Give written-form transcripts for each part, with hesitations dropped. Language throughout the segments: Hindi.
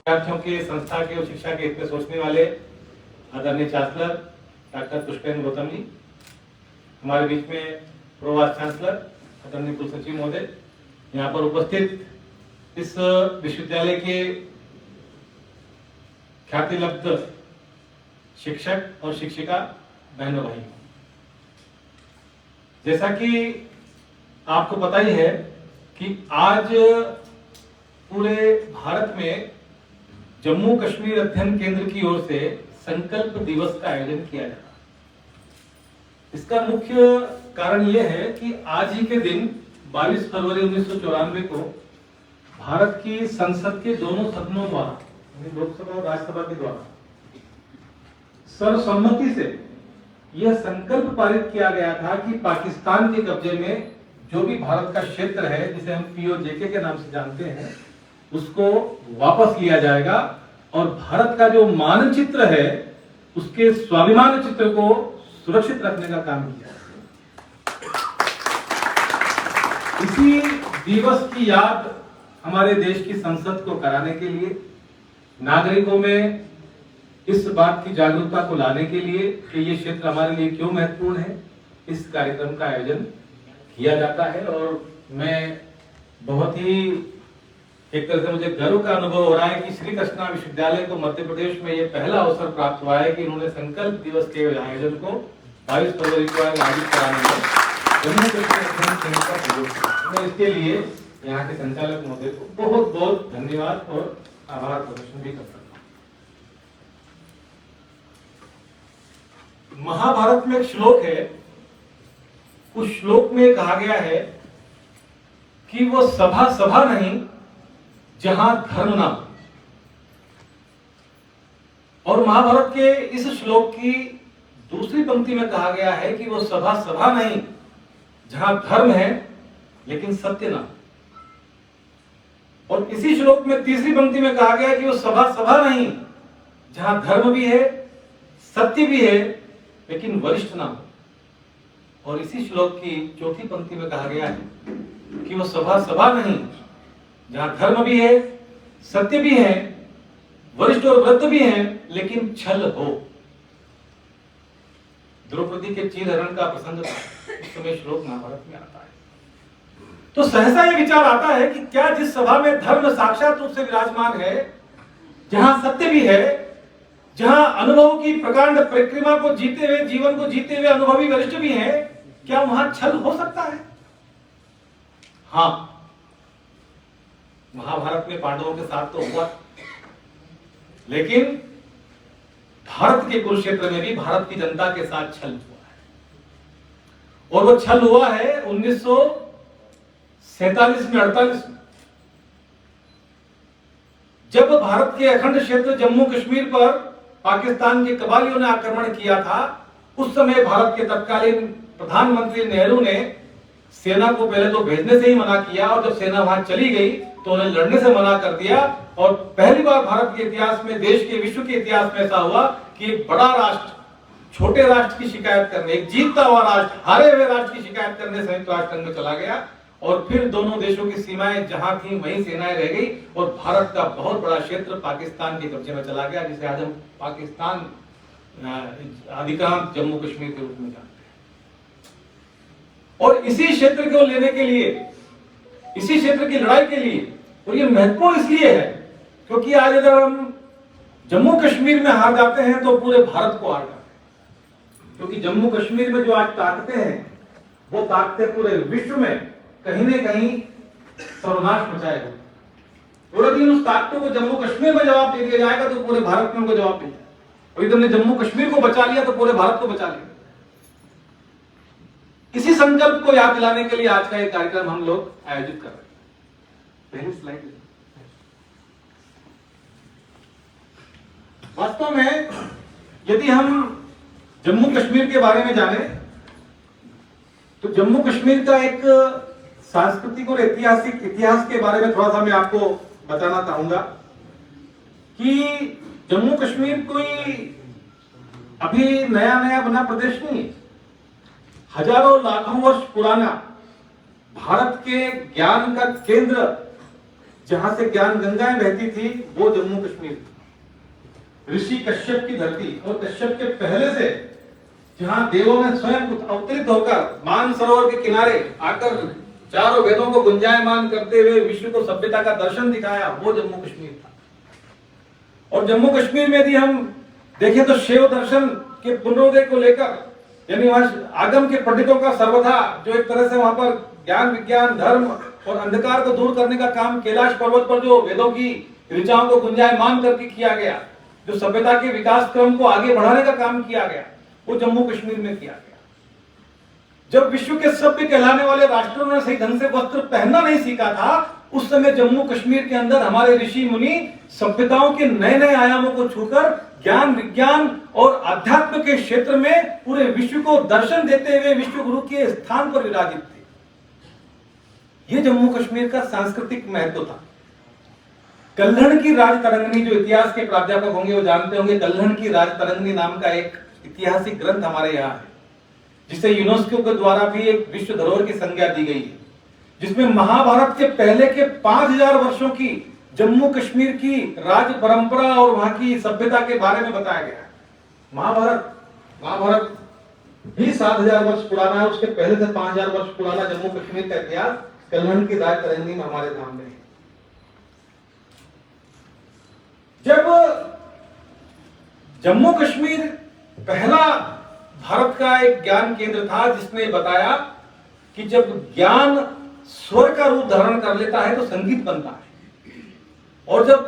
विद्यार्थियों के संस्था के और शिक्षा के हित में सोचने वाले आदरणीय चांसलर डॉक्टर पुष्पेंद्र गौतम जी, हमारे बीच में प्रो वाइस चांसलर आदरणीय कुलसचिव महोदय, यहाँ पर उपस्थित इस विश्वविद्यालय के ख्याति लब्ध शिक्षक और शिक्षिका बहनों भाइयों, जैसा कि आपको पता ही है कि आज पूरे भारत में जम्मू कश्मीर अध्ययन केंद्र की ओर से संकल्प दिवस का आयोजन किया जा रहा है। इसका मुख्य कारण यह है कि आज ही के दिन 22 फरवरी 1994 को भारत की संसद के दोनों सदनों द्वारा, लोकसभा और राज्यसभा के द्वारा सर्वसम्मति से यह संकल्प पारित किया गया था कि पाकिस्तान के कब्जे में जो भी भारत का क्षेत्र है, जिसे हम POJK के नाम से जानते हैं, उसको वापस लिया जाएगा और भारत का जो मानचित्र है उसके स्वाभिमान चित्र को सुरक्षित रखने का काम किया। इसी दिवस की याद हमारे देश की संसद को कराने के लिए, नागरिकों में इस बात की जागरूकता को लाने के लिए कि ये क्षेत्र हमारे लिए क्यों महत्वपूर्ण है, इस कार्यक्रम का आयोजन किया जाता है। और मैं बहुत ही एक तरह से मुझे गर्व का अनुभव हो रहा है कि श्री कृष्णा विश्वविद्यालय को मध्य प्रदेश में ये पहला अवसर प्राप्त हुआ है कि उन्होंने संकल्प दिवस के आयोजन को 22 फरवरी को आयोजित कराने में जम्मू कश्मीर केंद्र का सहयोग किया। मैं इसके लिए यहाँ के संचालक महोदय को बहुत बहुत धन्यवाद और आभार प्रदर्शन भी करता हूँ। महाभारत में एक श्लोक है, उस श्लोक में कहा गया है कि वो सभा सभा नहीं जहां धर्म ना हो। और महाभारत के इस श्लोक की दूसरी पंक्ति में कहा गया है कि वो सभा सभा नहीं जहां धर्म है लेकिन सत्य ना। और इसी श्लोक में तीसरी पंक्ति में कहा गया कि वो सभा सभा नहीं जहां धर्म भी है, सत्य भी है, लेकिन वरिष्ठ ना हो। और इसी श्लोक की चौथी पंक्ति में कहा गया है कि वो सभा सभा नहीं जहां धर्म भी है, सत्य भी है, वरिष्ठ और वृद्ध भी हैं, लेकिन छल हो। द्रौपदी के चीरहरण का प्रसंग था, उस समय श्लोक महाभारत में आता है। तो सहसा यह विचार आता है कि क्या जिस सभा में धर्म साक्षात रूप से विराजमान है, जहां सत्य भी है, जहां अनुभव की प्रकांड परिक्रमा को जीते हुए, जीवन को जीते हुए अनुभवी वरिष्ठ भी हैं, क्या वहां छल हो सकता है? हाँ, महाभारत में पांडवों के साथ तो हुआ, लेकिन भारत के कुरुक्षेत्र में भी भारत की जनता के साथ छल हुआ है। और वो छल हुआ है 1947 में, 48 में, जब भारत के अखंड क्षेत्र जम्मू कश्मीर पर पाकिस्तान के कबालियों ने आक्रमण किया था। उस समय भारत के तत्कालीन प्रधानमंत्री नेहरू ने सेना को पहले तो भेजने से ही मना किया, और जब सेना वहां चली गई तो उन्हें लड़ने से मना कर दिया। और पहली बार भारत के इतिहास में, देश के, विश्व के इतिहास में ऐसा हुआ कि एक बड़ा राष्ट्र छोटे राष्ट्र की शिकायत करने, एक जीतता हुआ राष्ट्र हारे हुए राष्ट्र की शिकायत करने संयुक्त राष्ट्र संघ में चला गया। और फिर दोनों देशों की सीमाएं जहां थी वहीं सेनाएं रह गई, और भारत का बहुत बड़ा क्षेत्र पाकिस्तान के कब्जे में चला गया, जिसे आज हम पाकिस्तान अधिकांश जम्मू कश्मीर के रूप में जानते हैं। और इसी क्षेत्र को लेने के लिए, इसी क्षेत्र की लड़ाई के लिए, और ये महत्वपूर्ण इसलिए है क्योंकि आज अगर हम जम्मू कश्मीर में हार जाते हैं तो पूरे भारत को हार जाते हैं। क्योंकि जम्मू कश्मीर में जो आज ताकतें हैं, वो ताकतें पूरे विश्व में कहीं न कहीं सर्वनाश मचाए हुए। और यदि उस ताकतों को जम्मू कश्मीर में जवाब दे दिया जाएगा तो पूरे भारत में उनको जवाब मिल जाएगा। और यदि हमने जम्मू कश्मीर को बचा लिया तो पूरे भारत को बचा लिया। इसी संकल्प को याद दिलाने के लिए आज का एक कार्यक्रम हम लोग आयोजित कर रहे हैं। पहली स्लाइड। वास्तव में यदि हम जम्मू कश्मीर के बारे में जाने तो जम्मू कश्मीर का एक सांस्कृतिक और ऐतिहासिक इतिहास के बारे में थोड़ा सा मैं आपको बताना चाहूंगा कि जम्मू कश्मीर कोई अभी नया नया बना प्रदेश नहीं है। हजारों लाखों वर्ष पुराना भारत के ज्ञान का केंद्र जहां से ज्ञान गंगाएं बहती थी वो जम्मू कश्मीर थी। ऋषि कश्यप की धरती, और कश्यप के पहले से जहां देवों ने स्वयं अवतरित होकर मानसरोवर के किनारे आकर चारों वेदों को गुंजायमान करते हुए विश्व को सभ्यता का दर्शन दिखाया, वो जम्मू कश्मीर था। और जम्मू कश्मीर में यदि हम देखें तो शैव दर्शन के पुनरोदय को लेकर, यानी वहां आगम के पंडितों का सर्वथा जो एक तरह से वहां पर ज्ञान विज्ञान धर्म और अंधकार को दूर करने का काम कैलाश पर्वत पर जो वेदों की ऋचाओं को गुंजायमान करके किया गया, जो सभ्यता के विकास क्रम को आगे बढ़ाने का काम किया गया, वो जम्मू कश्मीर में किया गया। जब विश्व के सभ्य कहलाने वाले राष्ट्रों ने सही ढंग से वस्त्र पहनना नहीं सीखा था, उस समय जम्मू कश्मीर के अंदर हमारे ऋषि मुनि सभ्यताओं के नए नए आयामों को छूकर ज्ञान विज्ञान और अध्यात्म के क्षेत्र में पूरे विश्व को दर्शन देते हुए विश्व गुरु के स्थान पर विराजित थे। यह जम्मू कश्मीर का सांस्कृतिक महत्व था। कल्हण की राजतरंगिणी, जो इतिहास के प्राध्यापक होंगे वो जानते होंगे, कल्हण की राजतरंगिणी नाम का एक ऐतिहासिक ग्रंथ हमारे यहाँ है, जिसे यूनेस्को के द्वारा भी एक विश्व धरोहर की संज्ञा दी गई है, जिसमें महाभारत के पहले के 5000 वर्षों की जम्मू कश्मीर की राज्य परंपरा और वहां की सभ्यता के बारे में बताया गया है। महाभारत भी 7000 वर्ष पुराना है, उसके पहले से 5000 वर्ष पुराना जम्मू कश्मीर का इतिहास कल्हण की राजतरंगिणी में हमारे सामने है। जब जम्मू कश्मीर पहला भारत का एक ज्ञान केंद्र था, जिसने बताया कि जब ज्ञान स्वर का रूप धारण कर लेता है तो संगीत बनता है, और जब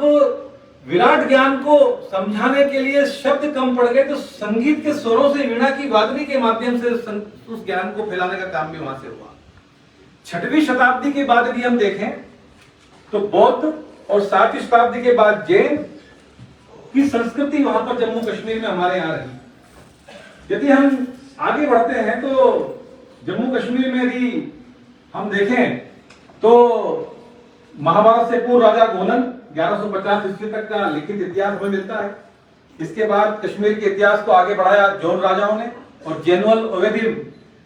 विराट ज्ञान को समझाने के लिए शब्द कम पड़ गए तो संगीत के स्वरों से वीणा की वादनी के माध्यम से उस ज्ञान को फैलाने का काम भी वहां से हुआ। 6वीं शताब्दी के बाद यदि हम देखें तो बौद्ध, और 7वीं शताब्दी के बाद जैन की संस्कृति वहां पर जम्मू कश्मीर में हमारे यहाँ रही। यदि हम आगे बढ़ते हैं तो जम्मू कश्मीर में यदि हम देखें तो महाभारत से पूर्व राजा गोनन 1150 ईस्वी तक का लिखित इतिहास हमें मिलता है। इसके बाद कश्मीर के इतिहास को आगे बढ़ाया जौन राजाओं ने, और जेनुअल ओवेदिम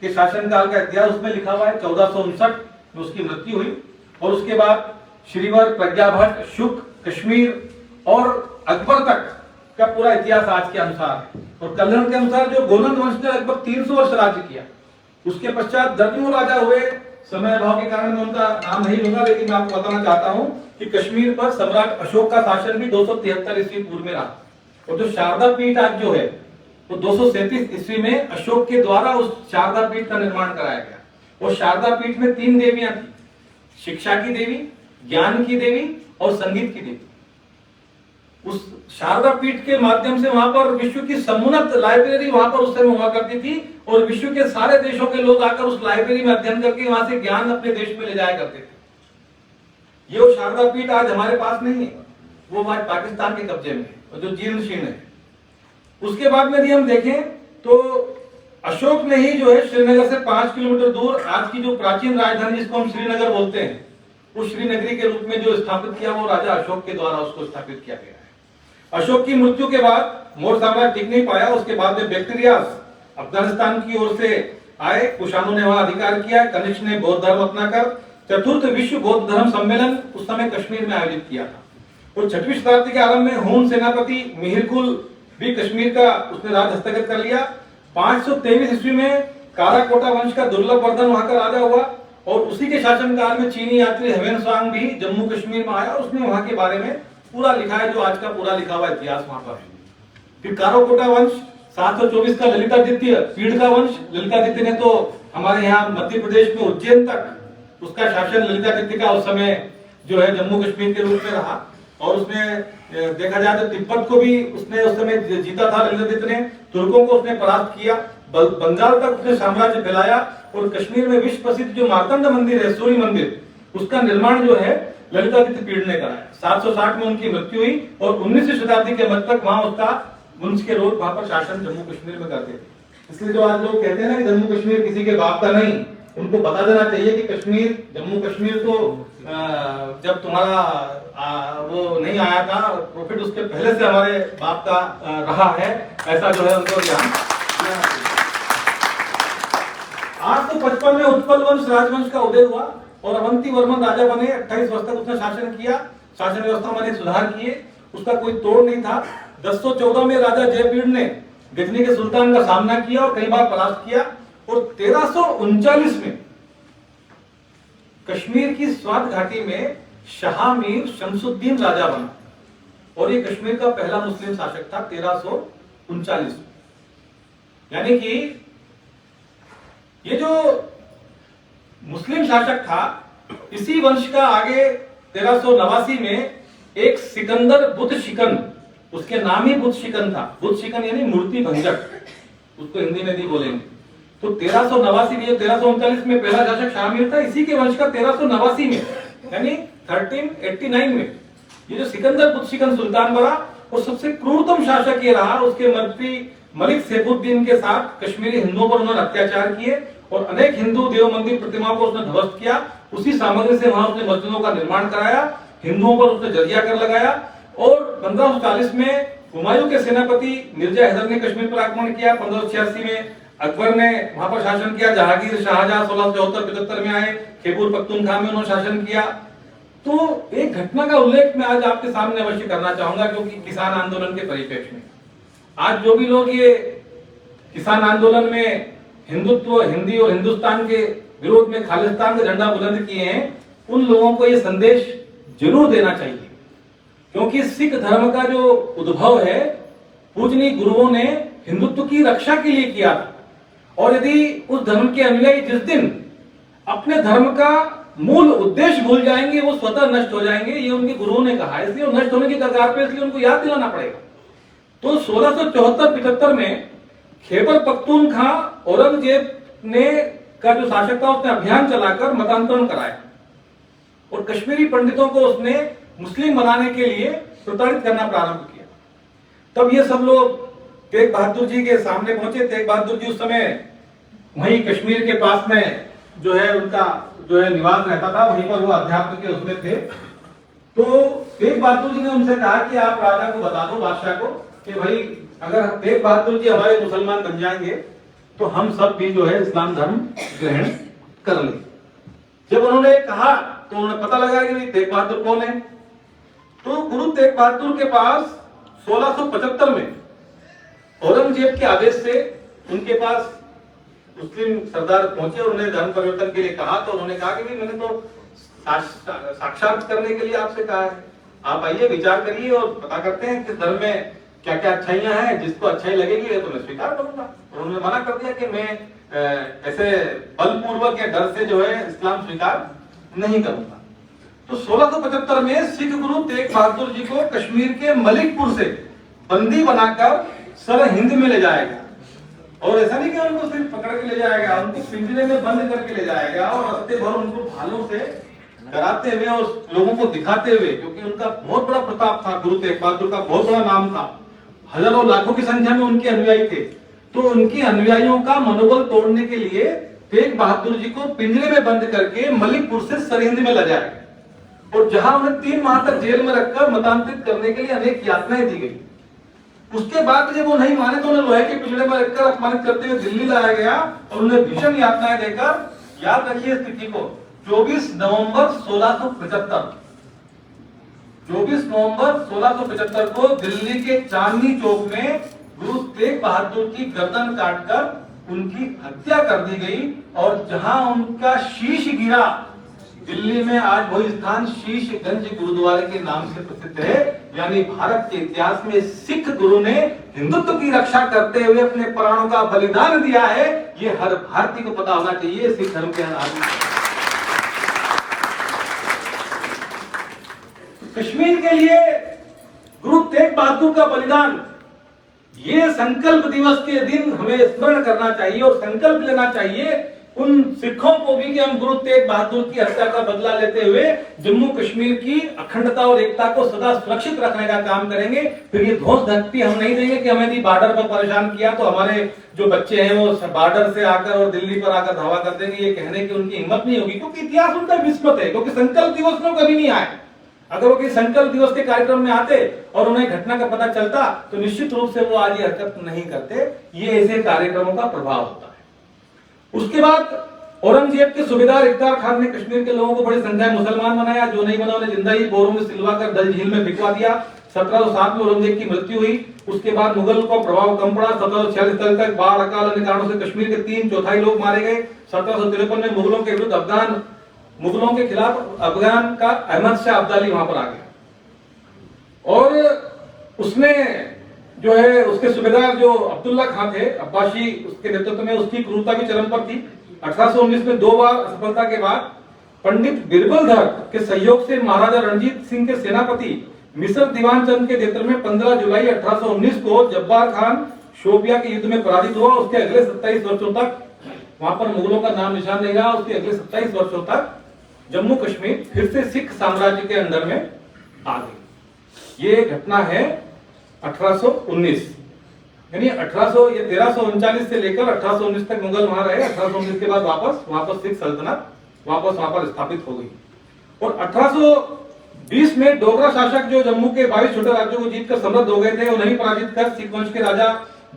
के शासनकाल का इतिहास उसमें लिखा हुआ है। 1459 में उसकी मृत्यु हुई, और उसके बाद श्रीवर, प्रज्ञाभट्ट, शुक, कश्मीर और अकबर तक का पूरा इतिहास आज के अनुसार है। और कल्हण के अनुसार जो गोनन वंश ने लगभग 300 वर्ष राज्य किया, उसके पश्चात दर्जनों राजा हुए। समय अभाव के कारण मैं उनका नाम नहीं लूंगा, लेकिन मैं आपको बताना चाहता हूं कि कश्मीर पर सम्राट अशोक का शासन भी 273 ईस्वी पूर्व में रहा। और जो शारदा पीठ आज जो है वो 237 ईस्वी में अशोक के द्वारा उस शारदा पीठ का निर्माण कराया गया। और शारदा पीठ में 3 देवियां थी, शिक्षा की देवी, ज्ञान की देवी और संगीत की देवी। उस शारदा पीठ के माध्यम से वहां पर विश्व की समुन्नत लाइब्रेरी वहां पर उस समय हुआ करती थी, और विश्व के सारे देशों के लोग आकर उस लाइब्रेरी में अध्ययन करके वहां से ज्ञान अपने देश में ले जाया करते थे। ये शारदा पीठ आज हमारे पास नहीं है, वो आज पाकिस्तान के कब्जे में है, और जो जीर्ण शीर्ण है। उसके बाद में यदि हम देखें तो अशोक ने ही जो है श्रीनगर से 5 किलोमीटर दूर आज की जो प्राचीन राजधानी जिसको हम श्रीनगर बोलते हैं, उस श्रीनगरी के रूप में जो स्थापित किया वो राजा अशोक के द्वारा उसको स्थापित किया गया है। अशोक की मृत्यु के बाद मौर्य साम्राज्य टिक नहीं पाया। उसके बाद में बैक्टीरियास अफगानिस्तान की ओर से आए, कुषाणों ने वहां अधिकार किया। कनिष्क ने बौद्ध धर्म अपनाकर चतुर्थ विश्व बौद्ध धर्म सम्मेलन उस समय कश्मीर में आयोजित किया था। और 6वीं शताब्दी के आरंभ में हून सेनापति मिहिरकुल भी कश्मीर का उसने राज हस्तगत कर लिया। 523 ईस्वी में काराकोटा वंश का दुर्लभ वर्धन वहां का राजा हुआ, और उसी के शासनकाल में चीनी यात्री ह्वेनसांग भी जम्मू कश्मीर में आया, और उसने वहां के बारे में पूरा लिखा है, जो आज का पूरा लिखा हुआ इतिहास वहां पर है। फिर काराकोटा वंश 724 का ललितादित्य पीढ़ का वंश, ललितादित्य ने तो हमारे यहाँ मध्य प्रदेश में उज्जैन तक उसका शासन ललितादित्य का उस समय जो है जम्मू कश्मीर के रूप में रहा। और उसने देखा जाए तो तिब्बत को भी उसने उस समय जीता था ललितादित्य ने, तुर्कों को उसने परास्त किया, बंगाल तक उसने साम्राज्य फैलाया। और कश्मीर में विश्व प्रसिद्ध जो मार्तंड मंदिर है, सूर्य मंदिर, उसका निर्माण जो है ललितादित्य पीढ़ ने कराया। 760 में उनकी मृत्यु हुई, और 19वीं शताब्दी के मध्य तक वहां उसका वंश के लोग वहां पर शासन जम्मू कश्मीर में करते थे। इसलिए जो आज लोग कहते हैं ना कि जम्मू कश्मीर किसी के बाप का नहीं, उनको बता देना चाहिए कि कश्मीर, जम्मू कश्मीर तो जब तुम्हारा वो नहीं आया था प्रॉफिट, उसके पहले से हमारे बाप का रहा है, ऐसा जो है उनको ध्यान। 855 में उत्पल वंश राजवंश का उदय हुआ, और अवंती वर्मन राजा बने। 28 वर्ष तक उसने शासन किया, शासन व्यवस्था में अनेक सुधार किए, उसका कोई तोड़ नहीं था। 1014 में राजा जयपीड़ ने गजनी के सुल्तान का सामना किया और कई बार परास्त किया, और 1339 में कश्मीर की स्वात घाटी में शाह मीर शमसुद्दीन राजा बना, और ये कश्मीर का पहला मुस्लिम शासक था 1339 में। यानी कि ये जो मुस्लिम शासक था, इसी वंश का आगे 1389 में एक सिकंदर बुद्ध शिकन, उसके नाम ही बुद्ध शिकन था। बुद्ध शिकन यानी मूर्ति भंजक, उसको हिंदी में भी बोलेंगे। तो 1389 में, 1339 में पहला शासक शामिल था, इसी के वंश का 1389 में यानी 1389 में ये जो सिकंदर बुद्ध शिकन सुल्तान बना, और सबसे क्रूरतम शासक ये रहा। उसके मंत्री मलिक सैफुद्दीन के साथ कश्मीरी हिंदुओं पर उन्होंने अत्याचार किए और अनेक हिंदू देव मंदिर प्रतिमाओं को उसने ध्वस्त किया। उसी सामग्री से वहां उसने मस्जिदों का निर्माण कराया, हिंदुओं पर उसने जजिया कर लगाया। और 1540 में हुमायूं के सेनापति मिर्जा हैदर ने कश्मीर पर आक्रमण किया। 1586 में अकबर ने वहां पर शासन किया। जहांगीर शाहजहां 1674-75 में आए, खैबर पख्तूनख्वा में उन्होंने शासन किया। तो एक घटना का उल्लेख मैं आज आपके सामने अवश्य करना चाहूंगा, क्योंकि किसान आंदोलन के परिप्रेक्ष्य में आज जो भी लोग ये किसान आंदोलन में हिंदुत्व, हिंदी और हिंदुस्तान के विरोध में खालिस्तान का झंडा बुलंद किए हैं, उन लोगों को ये संदेश जरूर देना चाहिए, क्योंकि सिख धर्म का जो उद्भव है पूजनीय गुरुओं ने हिंदुत्व की रक्षा के लिए किया था। और यदि उस धर्म के अनुयायी जिस दिन अपने धर्म का मूल उद्देश्य भूल जाएंगे, वो स्वतः नष्ट हो जाएंगे, ये उनके गुरुओं ने कहा। इसलिए वो नष्ट होने की कगार पे, इसलिए उनको याद दिलाना पड़ेगा। तो 1674-75 में खैबर पख्तूनख्वा औरंगजेब ने का जो शासक था, उसने अभियान चलाकर मतांतरण कराया और कश्मीरी पंडितों को उसने मुस्लिम बनाने के लिए प्रताड़ित करना प्रारंभ किया। तब ये सब लोग तेग बहादुर जी के सामने पहुंचे। तेग बहादुर जी उस समय वहीं कश्मीर के पास में जो है उनका जो है निवास रहता था, वहीं पर वो अध्यात्म के उसमें थे। तो तेग बहादुर जी ने उनसे कहा कि आप राजा को बता दो, बादशाह को, कि भाई अगर तेग बहादुर जी हमारे मुसलमान बन जाएंगे तो हम सब भी जो है इस्लाम धर्म ग्रहण कर लें। जब उन्होंने कहा तो उन्हें पता लगा कि तेग बहादुर कौन है। तो गुरु तेग बहादुर के पास 1675 में औरंगजेब के आदेश से उनके पास मुस्लिम सरदार पहुंचे और उन्हें धर्म परिवर्तन के लिए कहा। तो उन्होंने कहा कि मैंने तो साक्षात करने के लिए आपसे कहा है, आप आइए, विचार करिए और पता करते हैं कि धर्म में क्या क्या अच्छाइयां हैं, जिसको अच्छाई लगेगी तो मैं स्वीकार करूंगा। उन्होंने मना कर दिया कि मैं ऐसे बलपूर्वक या डर से जो है इस्लाम स्वीकार नहीं करूंगा। तो 1675 में सिख गुरु तेग बहादुर जी को कश्मीर के मलिकपुर से बंदी बनाकर सर हिंद में ले जाएगा। और ऐसा नहीं कि उनको सिर्फ पकड़ के ले जाएगा, उनको पिंजरे में बंद करके ले जाएगा और रास्ते भर उनको भालों से डराते हुए और लोगों को दिखाते हुए, क्योंकि उनका बहुत बड़ा प्रताप था, गुरु तेग बहादुर का बहुत बड़ा नाम था, हजारों लाखों की संख्या में उनके अनुयायी थे। तो उनके अनुयायियों का मनोबल तोड़ने के लिए तेग बहादुर जी को पिंजरे में बंद करके मलिकपुर से सरहिंद में ले जाएगा और जहां उन्हें 3 माह तक जेल में रखकर मतांतरित करने के लिए अनेक यातनाएं दी गई। उसके बाद जब वो नहीं माने तो उन्हें लोहे के पिंजरे में रखकर अपमानित करते हुए दिल्ली लाया गया और उन्हें भीषण यातनाएं देकर, याद रखिए स्थिति को, 24 नवंबर 1675 को दिल्ली के चांदनी चौक में गुरु तेग बहादुर की गर्दन काटकर उनकी हत्या कर दी गई। और जहां उनका शीश गिरा, दिल्ली में आज वही स्थान शीशगंज गुरुद्वारे के नाम से प्रसिद्ध है। यानी भारत के इतिहास में सिख गुरु ने हिंदुत्व की रक्षा करते हुए अपने प्राणों का बलिदान दिया है। ये हर भारतीय को पता होना चाहिए। सिख धर्म के आदमी कश्मीर के लिए गुरु तेग बहादुर का बलिदान, ये संकल्प दिवस के दिन हमें स्मरण करना चाहिए और संकल्प लेना चाहिए उन सिखों को भी कि हम गुरु तेग बहादुर की हत्या का बदला लेते हुए जम्मू कश्मीर की अखंडता और एकता को सदा सुरक्षित रखने का काम करेंगे। फिर ये ध्वस्त धरती हम नहीं देंगे कि हमें यदि बॉर्डर पर परेशान किया तो हमारे जो बच्चे हैं वो बॉर्डर से आकर और दिल्ली पर आकर धावा कर देंगे। ये कहने की उनकी हिम्मत नहीं होगी, क्योंकि इतिहास उनका विस्मृत है, क्योंकि संकल्प दिवस में कभी नहीं आए। अगर वो किसी संकल्प दिवस के कार्यक्रम में आते और उन्हें घटना का पता चलता तो निश्चित रूप से वो आज ये हरकत नहीं करते। ये ऐसे कार्यक्रमों का प्रभाव होता है। उसके बाद औरंगजेब के सूबेदार इफ्तार खान ने कश्मीर के लोगों को बड़ी संख्या में मुसलमान बनाया, जो नहीं बना उन्हें जिंदा ही बोरों में सिलवा कर डल झील में भिजवा दिया। 1707 में औरंगजेब की मृत्यु हुई। उसके बाद मुगल को प्रभाव कम पड़ा। 1746 तक बाढ़, अकाल अन्य कारणों से कश्मीर के 3/4 लोग मारे गए। 1753 में मुगलों के विरुद्ध मुगलों के खिलाफ अफगान का अहमद शाह अब्दाली वहां पर आ गया और उसने जो है उसके सूबेदार जो अब्दुल्ला खान थे अब्बासी, उसके नेतृत्व में उसकी क्रूरता भी चरम पर थी। 1819 में 2 बार असफलता के बाद पंडित बिरबल धर के सहयोग से महाराजा रणजीत सिंह के सेनापति मिसर दीवान चंद के नेतृत्व में 15 जुलाई 1819 को जब्बार खान शोपिया के युद्ध में पराजित हुआ। उसके अगले 27 वर्षों तक वहां पर मुगलों का नाम निशान नहीं रहा। उसके अगले 27 वर्षों तक जम्मू कश्मीर फिर से सिख साम्राज्य के अंडर में आ गई। ये घटना है 1819, यानी 1339 से लेकर 1819 तक मुगल वहां रहे। 1819 के बाद वापस सिख सल्तनत वहां पर स्थापित हो गई। और 1820 में डोगरा शासक जो जम्मू के 22 छोटे राज्यों को जीतकर समृद्ध हो गए थे, उन्हें पराजित कर सिख वंश के राजा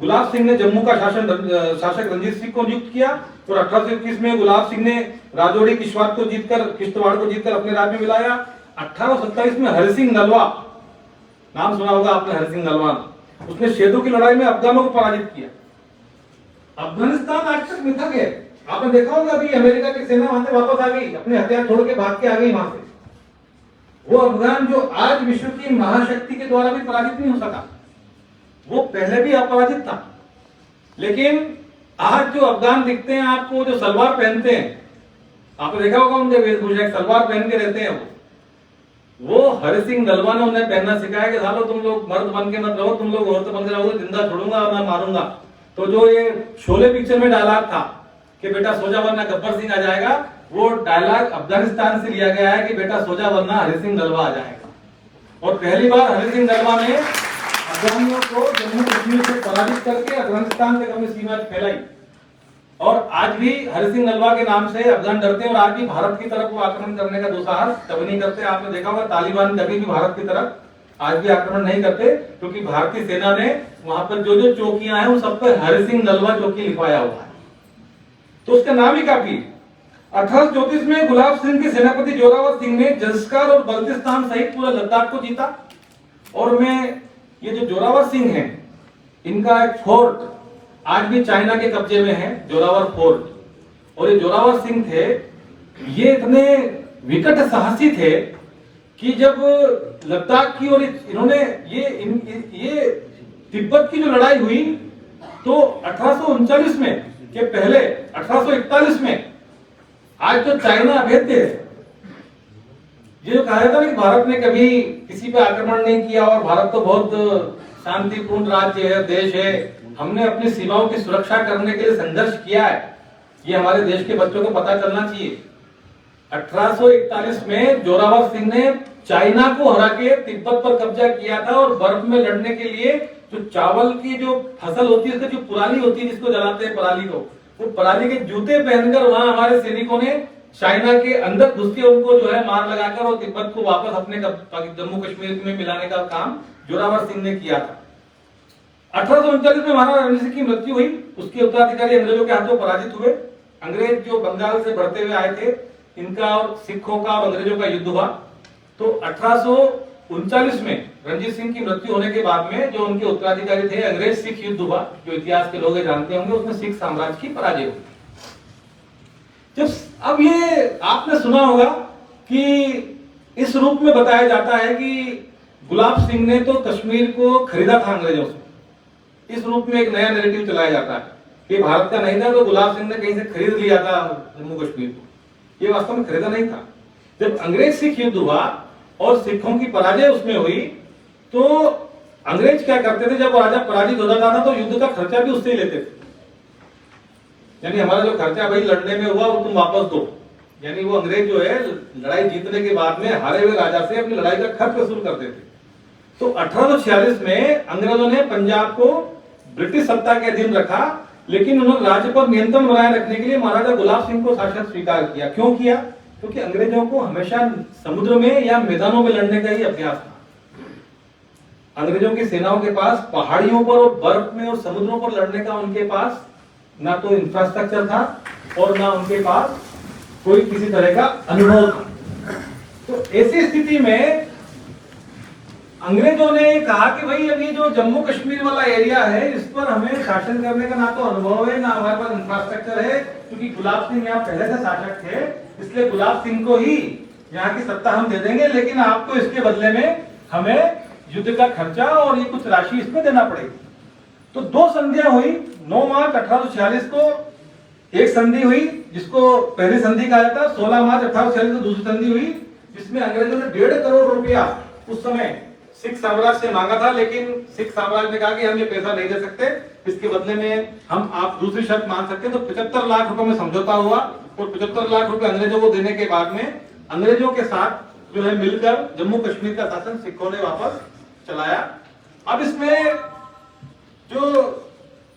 गुलाब सिंह ने जम्मू का शासक रणजीत सिंह को नियुक्त किया। और 1821 में गुलाब सिंह ने राजौरी किश्तवाड़ को जीतकर अपने राज्य में मिलाया। 1827 में हरि सिंह नलवा, नाम सुना होगा आपने, हरि सिंह नलवा, उसने शेदू की लड़ाई में अफगानों को पराजित किया। अफगानिस्तान आज तक मिथक है। आपने देखा होगा अभी अमेरिका की सेना वहां से वापस आ गई, अपने हथियार छोड़ के भाग के आ गई वहां से। वो अफगान जो आज विश्व की महाशक्ति के द्वारा भी पराजित नहीं हो सका, वो पहले भी अपराजित था। लेकिन आज जो अफगान दिखते हैं आपको, जो सलवार पहनते हैं, आपने देखा होगा उनके वेशभूषा सलवार पहन के रहते हैं, वो हरि सिंह नलवा ने उन्हें पहनना सिखाया कि सालो तुम लोग मर्द बन के मत रहो, तुम लोग औरत बन के रहोगे, जिंदा छोड़ूंगा और मैं मारूंगा। तो जो ये शोले पिक्चर में डायलॉग था कि बेटा सोजा वरना गब्बर सिंह आ जाएगा, वो डायलॉग अफगानिस्तान से लिया गया है कि बेटा सोजा वरना हरि सिंह नलवा आ जाएगा। और पहली बार हरि सिंह नलवा ने अफगानियों को जम्मू कश्मीर से पराजित करके अफगानिस्तान तक अपनी सीमा फैलाई। और आज भी हरि सिंह नलवा के नाम से अफगान डरते हैं और आज भी भारत की तरफ वो आक्रमण करने का दुस्साहस कभी नहीं करते। आपने देखा होगा तालिबान कभी भी भारत की तरफ आज भी आक्रमण नहीं करते, क्योंकि भारतीय सेना ने वहां पर जो जो चौकियां हैं वो सब पर हरि सिंह नलवा चौकी लिखवाया हुआ है, तो उसका नाम ही काफी। 1834 में गुलाब सिंह के सेनापति जोरावर सिंह ने जंस्कार और बल्तिस्तान सहित पूरा लद्दाख को जीता। और मैं ये जो जोरावर सिंह हैं, इनका एक फोर्ट आज भी चाइना के कब्जे में है, जोरावर फोर्ट। और ये जोरावर सिंह थे, ये इतने विकट साहसी थे कि जब लद्दाख की और इन्होंने ये तिब्बत की जो लड़ाई हुई, तो 1839 में के पहले 1841 में आज जो चाइना अभेद्य है, ये जो कहा जाता है कि भारत ने कभी किसी पे आक्रमण नहीं किया और भारत तो बहुत शांतिपूर्ण राज्य है, देश है, हमने अपनी सीमाओं की सुरक्षा करने के लिए संघर्ष किया है, ये हमारे देश के बच्चों को पता चलना चाहिए। 1841 में जोरावर सिंह ने चाइना को हरा के तिब्बत पर कब्जा किया था और बर्फ में लड़ने के लिए जो चावल की जो फसल होती है, उसकी जो पराली होती है, जिसको जलाते हैं पराली को, वो पराली के जूते पहनकर वहां हमारे सैनिकों ने चाइना के अंदर घुस के उनको जो है मार लगाकर और तिब्बत को वापस अपने जम्मू कश्मीर में मिलाने का काम जोरावर सिंह ने किया था। 1839 में महाराजा रणजीत सिंह की मृत्यु हुई। उसके उत्तराधिकारी अंग्रेजों के हाथों पराजित हुए। अंग्रेज जो बंगाल से बढ़ते हुए आए थे, इनका और सिखों का और अंग्रेजों का युद्ध हुआ। तो 1839 में रणजीत सिंह की मृत्यु होने के बाद में जो उनके उत्तराधिकारी थे, अंग्रेज सिख युद्ध हुआ, जो इतिहास के लोग जानते होंगे, उसमें सिख साम्राज्य की पराजय हुई। जब अब ये आपने सुना होगा कि इस रूप में बताया जाता है कि गुलाब सिंह ने तो कश्मीर को खरीदा था अंग्रेजों से। इस रूप में एक नया नैरेटिव चलाया जाता है कि भारत का नहीं था तो गुलाब सिंह ने कहीं से खरीद लिया था जम्मू कश्मीर को। ये वास्तव में खरीदा नहीं था। जब अंग्रेज सिख युद्ध हुआ और सिखों की पराजय उसमें हुई, तो अंग्रेज क्या करते थे, जब राजा पराजित हो जाता था तो युद्ध का खर्चा भी उससे ही लेते थे। यानी हमारा जो खर्चा भाई लड़ने में हुआ वो तुम वापस दो। यानी वो अंग्रेज जो है लड़ाई जीतने के बाद में हारे हुए राजा से अपनी लड़ाई का खर्च वसूल करते थे। तो 1846 में अंग्रेजों ने पंजाब को ब्रिटिश सत्ता के अधीन रखा, लेकिन उन्होंने राज्य पर नियंत्रण बनाए रखने के लिए महाराजा गुलाब सिंह को शासक स्वीकार किया। क्यों किया? क्योंकि अंग्रेजों को हमेशा समुद्र में या मैदानों में लड़ने का ही अभ्यास था। अंग्रेजों की सेनाओं के पास पहाड़ियों पर और बर्फ में और समुद्रों पर लड़ने का उनके पास ना तो इंफ्रास्ट्रक्चर था और ना उनके पास कोई किसी तरह का अनुभव था। तो ऐसी स्थिति में अंग्रेजों ने कहा कि भाई अभी जो जम्मू कश्मीर वाला एरिया है इस पर हमें शासन करने का ना तो अनुभव है ना हमारे पास इंफ्रास्ट्रक्चर है, क्योंकि गुलाब सिंह यहाँ पहले से शासक थे, इसलिए गुलाब सिंह को ही यहाँ की सत्ता हम दे देंगे, लेकिन आपको इसके बदले में हमें युद्ध का खर्चा और ये कुछ राशि इसमें देना पड़ेगी। तो दो संधियां हुई। 9 मार्च 1846 को एक संधि हुई जिसको पहली संधि कहा जाता है। 16 मार्च 1846 को दूसरी संधि हुई जिसमें अंग्रेजों ने 1.5 करोड़ रुपया उस समय सिख साम्राज्य से मांगा था, लेकिन सिख साम्राज्य ने कहा कि हम ये पैसा नहीं दे सकते, इसके बदले में हम आप दूसरी शर्त मान सकते हैं। तो 75 लाख रुपए में समझौता हुआ और 75 लाख रुपए अंग्रेजों को देने के बाद में अंग्रेजों के साथ जो है मिलकर जम्मू कश्मीर का शासन सिखों ने वापस चलाया। अब इसमें जो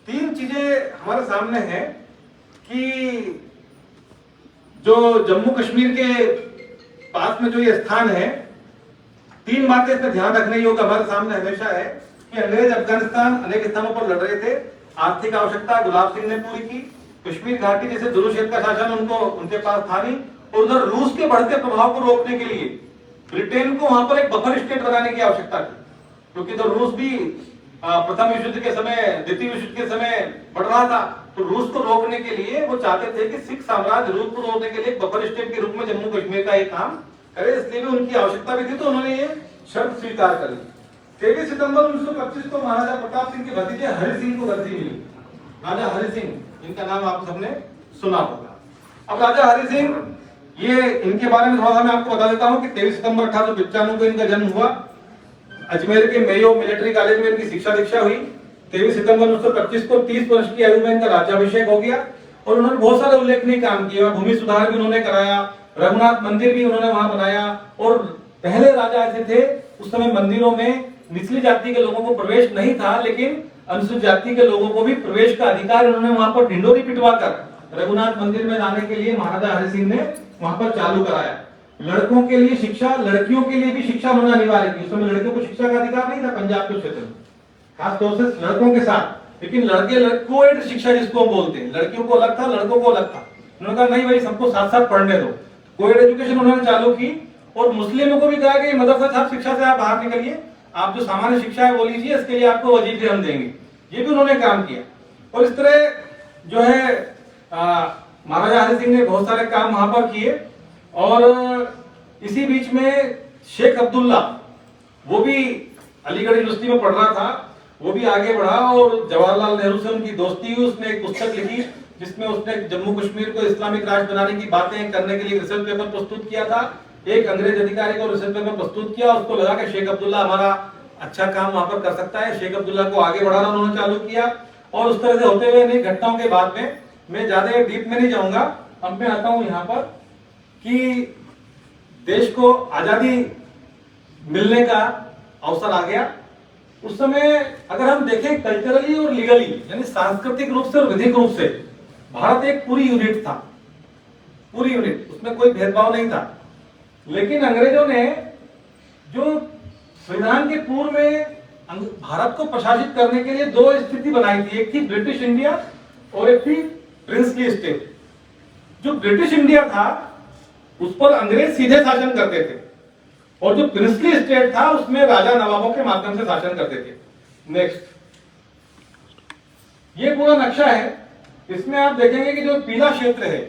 3 चीजें हमारे सामने हैं कि जो जम्मू कश्मीर के पास में जो ये स्थान है, 3 बातें इसमें ध्यान रखने योग्य हमारे सामने हमेशा है कि अंग्रेज अफगानिस्तान अनेक स्थानों पर लड़ रहे थे, आर्थिक आवश्यकता गुलाब सिंह ने पूरी की, कश्मीर घाटी जैसे दुरुशेद का शासन उनको उनके पास था नहीं, और उधर रूस के बढ़ते प्रभाव को रोकने के लिए ब्रिटेन को वहां पर एक बफर स्टेट बनाने की आवश्यकता थी, क्योंकि तो रूस भी प्रथम विश्व युद्ध के समय, द्वितीय विश्व युद्ध के समय बढ़ रहा था, तो रूस को रोकने के लिए वो चाहते थे कि सिख साम्राज्य रूस को रोकने के लिए बफर स्टेट के रूप में जम्मू कश्मीर का एक काम करे, इसलिए भी उनकी आवश्यकता भी थी, तो उन्होंने ये शर्त स्वीकार कर ली। 23 सितंबर 1925 को महाराजा प्रताप सिंह के भतीजे हरि सिंह को गद्दी मिली। राजा हरि सिंह, इनका नाम आप सबने सुना होगा। अब राजा हरि सिंह, ये इनके बारे में थोड़ा सा मैं आपको बता देता हूँ कि 23 सितंबर 1895 को इनका जन्म हुआ। अजमेर के मेयो मिलिट्री कॉलेज में इनकी शिक्षा दीक्षा हुई। 23 सितंबर 1925 को 30 वर्ष की आयु में इनका राज्याभिषेक हो गया और उन्होंने बहुत सारे उल्लेखनीय काम किए। भूमि सुधार भी उन्होंने कराया, रघुनाथ मंदिर भी उन्होंने वहां बनाया, और पहले राजा ऐसे थे उस समय मंदिरों में निचली जाति के लोगों को प्रवेश नहीं था, लेकिन अनुसूचित जाति के लोगों को भी प्रवेश का अधिकार उन्होंने वहां पर ढिंडोरी पिटवाकर रघुनाथ मंदिर में जाने के लिए महाराजा हरि सिंह ने वहां पर चालू कराया। लड़कों के लिए शिक्षा, लड़कियों के लिए भी शिक्षा होना अनिवार्य थी। उस समय लड़कियों को शिक्षा का अधिकार नहीं था पंजाब के क्षेत्र में, खासतौर से लड़कों के साथ, लेकिन लड़के कोएड शिक्षा जिसको हम बोलते हैं, लड़कियों को अलग था, लड़कों को अलग था। उन्होंने कहा नहीं भाई सबको साथ साथ पढ़ने दो, कोएड एजुकेशन उन्होंने चालू की। और मुस्लिमों को भी कहा कि मदरसा छात्र शिक्षा से आप बाहर निकलिए, आप जो सामान्य शिक्षा है वो लीजिए, इसके लिए आपको वजीफे हम देंगे, ये भी उन्होंने काम किया। और इस तरह जो है महाराजा हरि सिंह ने बहुत सारे काम वहां पर किए। और इसी बीच में शेख अब्दुल्ला, वो भी अलीगढ़ यूनिवर्सिटी में पढ़ रहा था, वो भी आगे बढ़ा और जवाहरलाल नेहरू से उनकी दोस्ती हुई। उसने एक पुस्तक लिखी जिसमें उसने जम्मू कश्मीर को इस्लामिक राष्ट्र बनाने की बातें करने के लिए रिसर्च पेपर प्रस्तुत किया था। एक अंग्रेज अधिकारी को रिसर्च पेपर प्रस्तुत किया, उसको लगा कि शेख अब्दुल्ला हमारा अच्छा काम वहां पर कर सकता है। शेख अब्दुल्ला को आगे बढ़ाना उन्होंने चालू किया। और उस तरह से होते हुए अनेक घटनाओं के बाद में, मैं ज्यादा डीप में नहीं जाऊंगा, अब मैं आता हूं यहाँ पर कि देश को आजादी मिलने का अवसर आ गया। उस समय अगर हम देखें कल्चरली और लीगली, यानी सांस्कृतिक रूप से और विधिक रूप से भारत एक पूरी यूनिट था, पूरी यूनिट, उसमें कोई भेदभाव नहीं था। लेकिन अंग्रेजों ने जो संविधान के पूर्व में भारत को प्रशासित करने के लिए 2 स्थिति बनाई थी, एक थी ब्रिटिश इंडिया और एक थी प्रिंसली स्टेट। जो ब्रिटिश इंडिया था उस पर अंग्रेज सीधे शासन करते थे, और जो प्रिंसली स्टेट था उसमें राजा नवाबों के माध्यम से शासन करते थे। नेक्स्ट, ये पूरा नक्शा है। इसमें आप देखेंगे कि जो पीला क्षेत्र है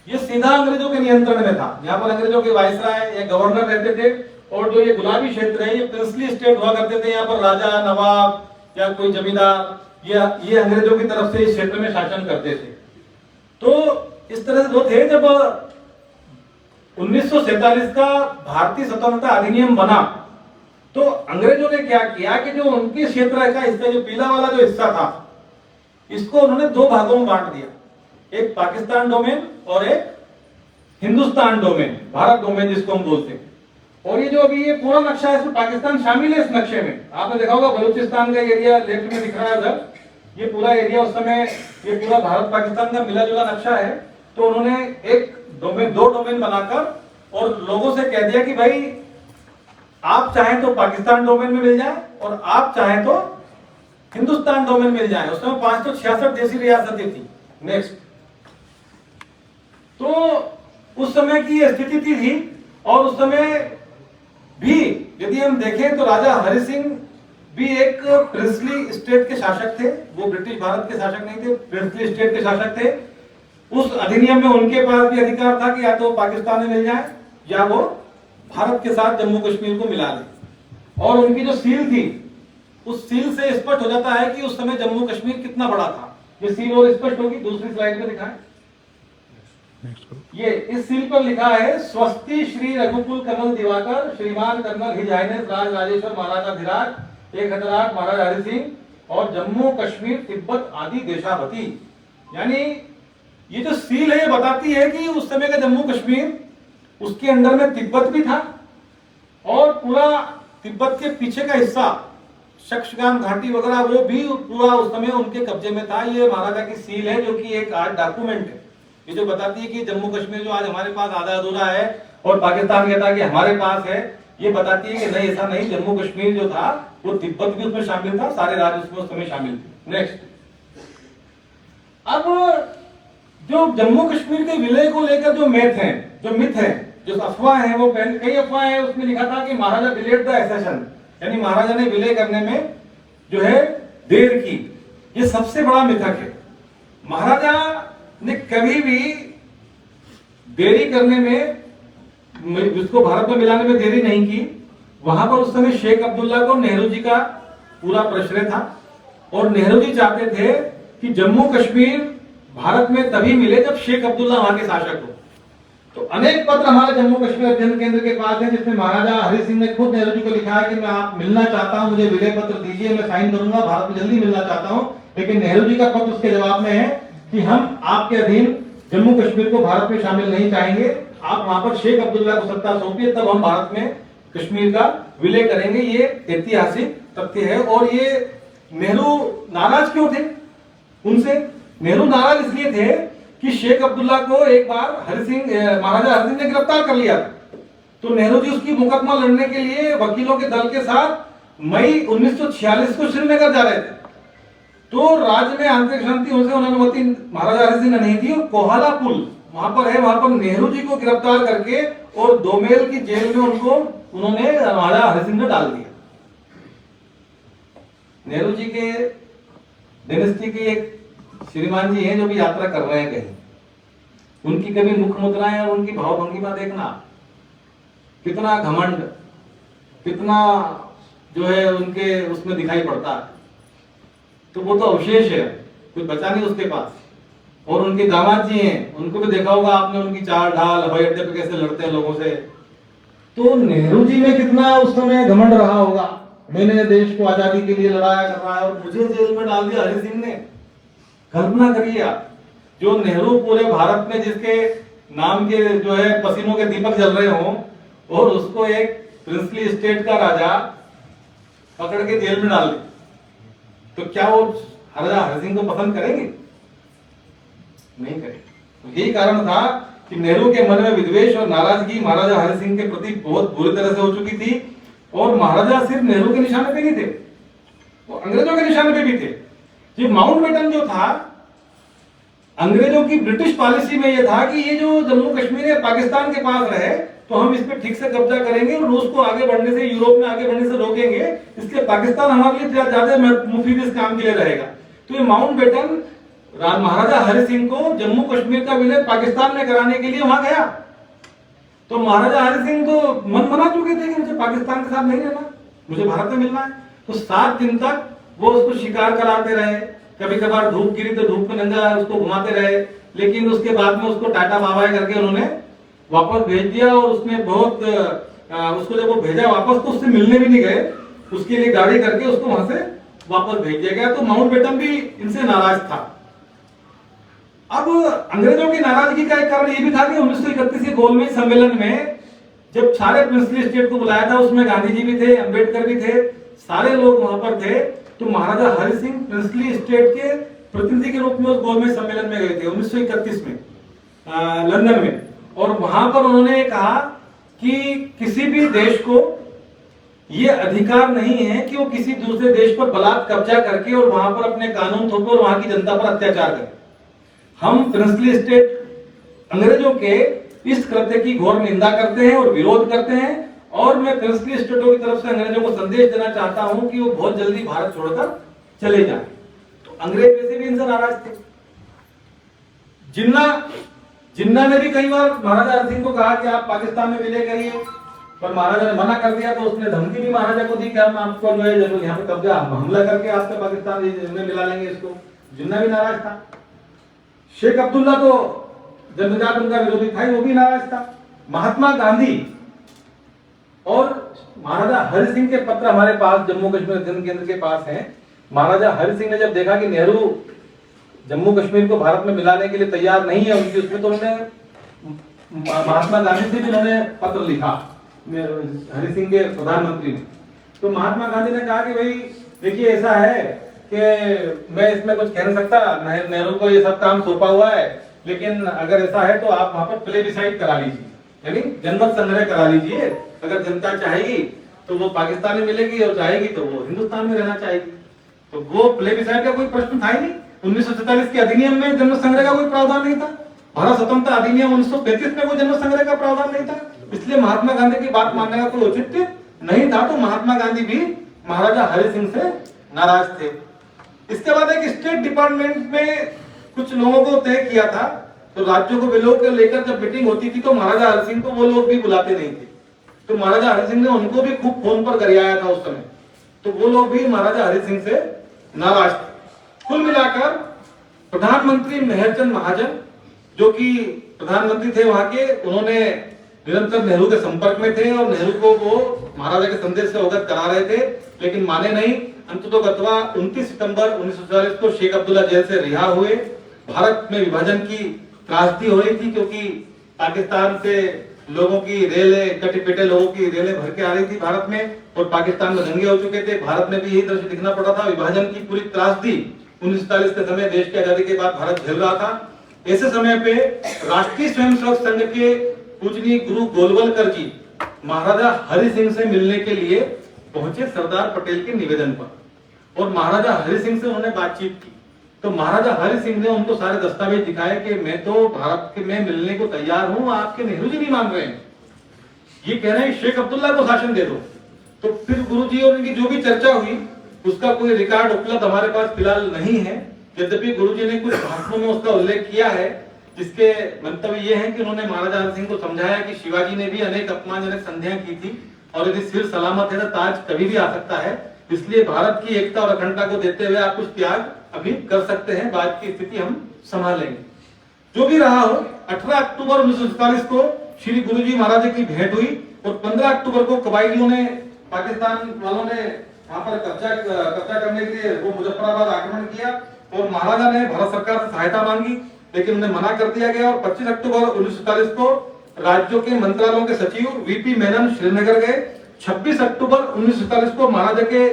ये सीधा अंग्रेजों के नियंत्रण में था, यहाँ पर अंग्रेजों के वायसराय या गवर्नर रहते थे। और जो ये गुलाबी क्षेत्र है ये प्रिंसली स्टेट हुआ करते थे, यहाँ पर राजा नवाब या कोई जमींदार ये अंग्रेजों की तरफ से इस क्षेत्र में शासन करते थे। तो इस तरह से दो थे। जब 1947 का भारतीय स्वतंत्रता अधिनियम बना तो अंग्रेजों ने क्या किया कि जो उनके क्षेत्र का इसका जो पीला वाला जो हिस्सा था इसको उन्होंने 2 भागों में बांट दिया, एक पाकिस्तान डोमेन और एक हिंदुस्तान डोमेन, भारत डोमेन जिसको हम बोलते हैं। और ये जो अभी ये पूरा नक्शा है इसमें पाकिस्तान शामिल है। इस नक्शे में आपने देखा होगा बलूचिस्तान का एरिया लेफ्ट में दिख रहा है उधर, ये पूरा एरिया उस समय ये पूरा भारत पाकिस्तान का मिला जुला नक्शा है। तो उन्होंने एक डोमेन 2 डोमेन बनाकर और लोगों से कह दिया कि भाई आप चाहें तो पाकिस्तान डोमेन में मिल जाए और आप चाहें तो हिंदुस्तान डोमेन मिल जाए। उस समय 566 देशी रियासतें थी, नेक्स्ट। तो उस समय की यह स्थिति थी और उस समय भी यदि हम देखें तो राजा हरि सिंह भी एक प्रिंसली स्टेट के शासक थे। वो ब्रिटिश भारत के शासक नहीं थे, प्रिंसली स्टेट के शासक थे। उस अधिनियम में उनके पास भी अधिकार था कि या तो पाकिस्तान में मिल जाए या वो भारत के साथ जम्मू कश्मीर को मिला ले। और उनकी जो सील थी, उस सील से स्पष्ट हो जाता है कि उस समय जम्मू कश्मीर कितना बड़ा था। ये सील और स्पष्ट होगी, दूसरी स्लाइड में दिखाएं। ये इस सील पर लिखा है, स्वस्ति श्री रघुकुल कमल दिवाकर श्रीमान colonel his highness Raj Rajeshwar महाराजा धीराज एक हजरात महाराजा हरि सिंह और जम्मू कश्मीर तिब्बत आदि देशावती। यानी ये जो सील है ये बताती है कि उस समय का जम्मू कश्मीर, उसके अंदर में तिब्बत भी था और पूरा तिब्बत के पीछे का हिस्सा शक्शगान घाटी वगैरह वो भी पूरा उस समय उनके कब्जे में था। ये महाराजा की सील है जो कि एक आज डॉक्यूमेंट है, ये जो बताती है कि जम्मू कश्मीर जो आज हमारे पास आधा अधूरा है और पाकिस्तान कहता है कि हमारे पास है, ये बताती है कि नहीं, ऐसा नहीं। जम्मू कश्मीर जो था वो तिब्बत भी उसमें शामिल था, सारे राज्य उसमें उस समय शामिल थे। नेक्स्ट। अब जो जम्मू कश्मीर के विलय को लेकर जो मिथ है, जो अफवाह है, वो कई अफवाह है। उसमें लिखा था कि महाराजा डिलेड द एसेशन, यानी महाराजा ने विलय करने में जो है देर की। ये सबसे बड़ा मिथक है। महाराजा ने कभी भी देरी करने में, जिसको भारत में मिलाने में देरी नहीं की। वहां पर उस समय शेख अब्दुल्ला को नेहरू जी का पूरा प्रश्रय था और नेहरू जी चाहते थे कि जम्मू कश्मीर भारत में तभी मिले जब शेख अब्दुल्ला वहां के शासक हो। तो अनेक पत्र हमारे जम्मू कश्मीर अध्ययन केंद्र के पास है, जिसमें महाराजा हरि सिंह ने खुद नेहरू जी को लिखा है कि मैं आप मिलना चाहता हूं, मुझे विलय पत्र दीजिए, मैं साइन करूंगा, भारत में जल्दी मिलना चाहता हूं। लेकिन नेहरू जी का पत्र उसके जवाब में है कि हम आपके अधीन जम्मू कश्मीर को भारत में शामिल नहीं चाहेंगे, आप वहां पर शेख अब्दुल्ला को सत्ता सौंपिए, तब हम भारत में कश्मीर का विलय करेंगे। ये ऐतिहासिक तथ्य है। और ये नेहरू नाराज क्यों थे उनसे? नेहरू नाराज इसलिए थे कि शेख अब्दुल्ला को एक बार महाराजा हरि सिंह ने गिरफ्तार कर लिया। तो नेहरू जी उसकी मुकदमा लड़ने के लिए वकीलों के दल के साथ मई 1946 को श्रीनगर जा रहे थे। तो राज्य में आंतरिक शांति होने से अनुमति महाराजा हरि सिंह ने नहीं दी और कोहाला पुल वहां पर है, वहां पर नेहरू जी को गिरफ्तार करके और दोमेल की जेल में उन्होंने महाराजा हरि सिंह ने डाल दिया। नेहरू जी के डायनेस्टी के एक श्रीमान जी हैं जो भी यात्रा कर रहे हैं कहीं, उनकी कभी मुख मुद्राएं और उनकी भावभंगिमा देखना, कितना घमंड, कितना जो है उनके उसमें दिखाई पड़ता है। तो वो तो अवशेष है, कुछ बचा नहीं उसके पास। और उनके दामाद जी हैं, उनको भी देखा होगा आपने, उनकी चाल ढाल, हवाई अड्डे पे कैसे लड़ते हैं लोगों से। तो नेहरू जी में कितना उस समय घमंड रहा होगा, मैंने देश को आजादी के लिए लड़ाया कर रहा है और मुझे जेल में डाल दिया हरि सिंह ने। कल्पना करिए आप, जो नेहरू पूरे भारत में जिसके नाम के जो है पसीनों के दीपक जल रहे हों और उसको एक प्रिंसली स्टेट का राजा पकड़ के जेल में डाल दे, तो क्या वो राजा हरि सिंह को पसंद करेंगे? नहीं करेंगे। तो यही कारण था कि नेहरू के मन में विद्वेष और नाराजगी महाराजा हरि सिंह के प्रति बहुत बुरी तरह से हो चुकी थी। और महाराजा सिर्फ नेहरू के निशाने पे नहीं थे, वो अंग्रेजों के निशाने पे भी थे। ये माउंटबेटन जो था, अंग्रेजों की ब्रिटिश पॉलिसी में यह था कि ये जो जम्मू कश्मीर है पाकिस्तान के पास रहे तो हम इस पे ठीक से कब्जा करेंगे और रूस को आगे बढ़ने से, यूरोप में आगे बढ़ने से रोकेंगे, इसलिए पाकिस्तान हमारे लिए ज्यादा मुफीद इस काम के लिए रहेगा। तो ये माउंटबेटन महाराजा हरि सिंह को जम्मू कश्मीर का विलय पाकिस्तान में कराने के लिए वहां गया। तो महाराजा हरि सिंह तो मन बना चुके थे कि मुझे पाकिस्तान के साथ नहीं रहना, मुझे भारत में मिलना है। तो 7 दिन तक वो उसको शिकार कराते रहे, कभी कभार धूप गिरी तो धूप में नंगा उसको घुमाते रहे, लेकिन उसके बाद में उसको टाटा बाय बाय करके उन्होंने वापस भेज दिया। और उसने बहुत उसको जब वो भेजा वापस तो उससे मिलने भी नहीं गए, उसके लिए गाड़ी करके उसको वहां से वापस भेज दिया गया। तो माउंटबेटन भी इनसे नाराज था। अब अंग्रेजों की नाराजगी का एक कारण यह भी था कि 1931 के गोलमेज सम्मेलन में जब सारे प्रिंसली स्टेट को बुलाया था, उसमें गांधी जी भी थे, अंबेडकर भी थे, सारे लोग वहां पर थे। तो महाराजा हरि सिंह प्रिंसली स्टेट के प्रतिनिधि के रूप में उस गोलमेज सम्मेलन में गए थे 1931 में लंदन में। और वहां पर उन्होंने कहा कि किसी भी देश को यह अधिकार नहीं है कि वो किसी दूसरे देश पर बलात् कब्जा करके और वहां पर अपने कानून थोपे और वहां की जनता पर अत्याचार करे। हम प्रिंसली स्टेट अंग्रेजों के इस कृत्य की घोर निंदा करते हैं और विरोध करते हैं, और मैं प्रिंसली स्टेटों की तरफ से अंग्रेजों को संदेश देना चाहता हूं कि वो बहुत जल्दी भारत छोड़कर चले जाएं। तो अंग्रेज वैसे भी इनसे नाराज थे। जिन्ना ने भी कई बार महाराजा हरि सिंह को कहा कि आप पाकिस्तान में विलय करिए, पर महाराजा ने मना कर दिया। तो उसने धमकी भी महाराजा को दी कि हम आपको जो है जरूर यहाँ पे कब्जा हमला करके आपसे पाकिस्तान में मिला लेंगे इसको। जिन्ना भी नाराज था। शेख अब्दुल्ला तो जन्मजात उनका विरोधी था, वो भी नाराज था। महात्मा गांधी और महाराजा हरि सिंह के पत्र हमारे पास जम्मू कश्मीर अध्ययन केंद्र के पास हैं। महाराजा हरि सिंह ने जब देखा कि नेहरू जम्मू कश्मीर को भारत में मिलाने के लिए तैयार नहीं है उनकी, उसमें तो उन्होंने महात्मा गांधी से भी उन्होंने पत्र लिखा हरि सिंह के प्रधानमंत्री ने। तो महात्मा गांधी ने कहा कि भाई देखिए ऐसा है कि मैं इसमें कुछ कह नहीं सकता, नेहरू को ये सब काम सौंपा हुआ है, लेकिन अगर ऐसा है तो आप वहां पर प्लेबिसाइड करा लीजिए, यानी जनमत संग्रह करा लीजिए। अगर जनता चाहेगी तो वो पाकिस्तान में मिलेगी और चाहेगी तो वो हिंदुस्तान में रहना चाहेगी। तो वो प्लेबिसाइड का कोई प्रश्न था ही नहीं। 1947 के अधिनियम में जनमत संग्रह का कोई प्रावधान नहीं था। भारत स्वतंत्रता अधिनियम 1935 में कोई जनमत संग्रह का प्रावधान नहीं था। इसलिए महात्मा गांधी की बात मानने का कोई औचित्य नहीं था। तो महात्मा गांधी भी महाराजा हरि सिंह से नाराज थे। इसके बाद एक स्टेट डिपार्टमेंट में कुछ लोगों को तय किया था, तो राज्यों को विलय को लेकर जब मीटिंग होती थी तो महाराजा हरि सिंह को वो लोग भी बुलाते नहीं थे। तो महाराजा हरि सिंह ने उनको भी खूब फोन पर गरियाया था उस समय। तो वो लोग भी महाराजा हरि सिंह से नाराज थे। कुल मिलाकर प्रधानमंत्री मेहरचंद महाजन जो कि प्रधानमंत्री थे वहां के, उन्होंने निरंतर नेहरू के संपर्क में थे और नेहरू को वो महाराजा के संदेश से अवगत करा रहे थे, लेकिन माने नहीं। अंततोगत्वा 29 सितंबर 1947 को शेख अब्दुल्ला जेल से रिहा हुए। भारत में विभाजन की त्रासदी हो रही थी क्योंकि पाकिस्तान से लोगों की रेलें, कटे पिटे लोगों की रेलें भर के आ रही थी भारत में, और पाकिस्तान में दंगे हो चुके थे। भारत में भी यही दृश्य दिखना पड़ा था। विभाजन की पूरी त्रासदी 1947 के समय देश की आजादी के बाद भारत झेल रहा था। ऐसे समय पे राष्ट्रीय स्वयंसेवक संघ के पूजनीय गुरु गोलवलकर जी महाराजा हरि सिंह से मिलने के लिए पहुंचे सरदार पटेल के निवेदन पर, और महाराजा हरि सिंह से उन्होंने बातचीत की। तो महाराजा हरि सिंह ने उनको सारे दस्तावेज दिखाए कि मैं तो भारत के में मिलने को तैयार हूं, आपके नेहरू जी नहीं मान रहे हैं, ये कह रहे हैं शेख अब्दुल्ला को शासन दे दो। तो फिर गुरुजी और उनकी जो भी चर्चा हुई उसका कोई रिकॉर्ड उपलब्ध हमारे पास फिलहाल नहीं है। यद्यपि गुरुजी ने कुछ भाषणों में उसका उल्लेख किया है, जिसके मंतव्य ये है कि उन्होंने महाराजा हरि सिंह को समझाया कि शिवाजी ने भी अनेक अपमानजनक संधियां की थी और यदि सिर सलामत है तो ताज कभी भी आ सकता है, इसलिए भारत की एकता और अखंडता को देते हुए आप कुछ त्याग अभी कर सकते हैं, बाद की स्थिति हम संभालेंगे। जो भी रहा हो, 18 अक्टूबर 1947 को श्री गुरुजी महाराज की भेंट हुई और 15 अक्टूबर को कबायलियों ने, पाकिस्तान वालों ने वहां पर कब्जा करने के लिए वो मुजफ्फराबाद आक्रमण किया और महाराजा ने भारत सरकार से सहायता मांगी, लेकिन उन्हें मना कर दिया गया। और 25 अक्टूबर 1947 को राज्यों के मंत्रालयों के सचिव वीपी मेनन श्रीनगर गए। 26 अक्टूबर 1947 को महाराजा के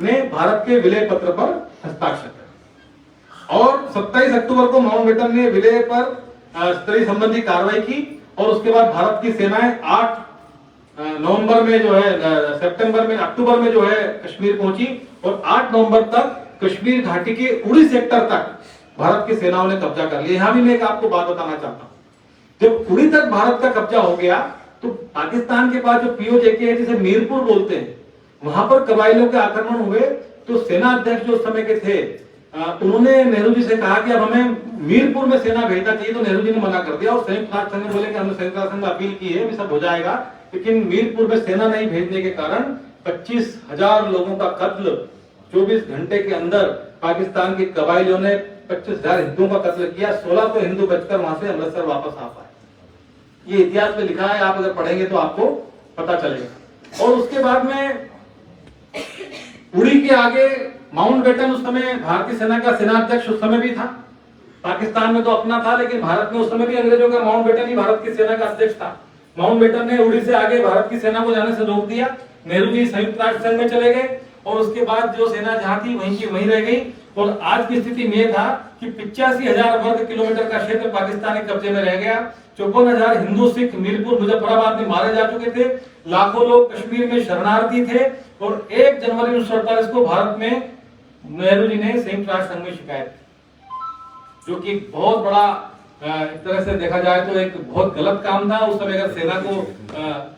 ने भारत के विलय पत्र पर हस्ताक्षर किया और 27 अक्टूबर को माउंटबेटन ने विलय पर स्तरीय संबंधी कार्रवाई की। और उसके बाद भारत की सेनाएं 8 नवंबर में जो है अक्टूबर में जो है कश्मीर पहुंची और 8 नवंबर तक कश्मीर घाटी के उड़ी सेक्टर तक भारत की सेनाओं ने कब्जा कर लिया। यहां भी मैं एक आपको बात बताना चाहता हूं, जब उड़ी तक भारत का कब्जा हो गया तो पाकिस्तान के पास जो पीओजेके है, जिसे मीरपुर बोलते हैं, वहां पर कबायलियों के आक्रमण हुए। तो सेना अध्यक्ष जो उस समय के थे उन्होंने नेहरू जी से कहा कि अब हमें मीरपुर में सेना भेजना चाहिए, तो नेहरू जी ने मना कर दिया और संयुक्त राष्ट्र संघ ने बोले कि हमने संयुक्त राष्ट्र संघ में अपील की है, सब हो जाएगा, लेकिन मीरपुर में सेना नहीं भेजने के कारण 25,000 लोगों का कत्ल 24 घंटे के अंदर पाकिस्तान के कबायलियों ने 25,000 हिंदुओं का कत्ल किया। 1600 हिंदू बचकर वहां से अमृतसर वापस आ पाए। ये इतिहास में लिखा है, आप अगर पढ़ेंगे तो आपको पता चलेगा। और उसके बाद में उड़ी के आगे माउंटबेटन, उस समय भारतीय सेना का सेनाध्यक्ष उस समय भी था। पाकिस्तान में तो अपना था, लेकिन भारत में उस समय भी अंग्रेजों का माउंटबेटन ही भारत की सेना का अध्यक्ष था। माउंटबेटन ने उड़ी से आगे भारत की सेना को जाने से रोक दिया। नेहरू जी संयुक्त राष्ट्र संघ में चले गए और उसके बाद जो सेना जहां थी वहीं की वहीं रह गई। और आज की स्थिति में यह था कि 85,000 वर्ग किलोमीटर का क्षेत्र पाकिस्तानी कब्जे में रह गया। 54,000 हिंदू सिख मीरपुर मुजफ्फराबाद में मारे जा चुके थे। लाखों लोग कश्मीर में शरणार्थी थे। और 1 जनवरी 1948 को भारत में नेहरू जी ने संयुक्त राष्ट्र संघ में शिकायत की। जो कि बहुत बड़ा एक तरह से देखा जाए तो एक बहुत गलत काम था। उस समय अगर सेना को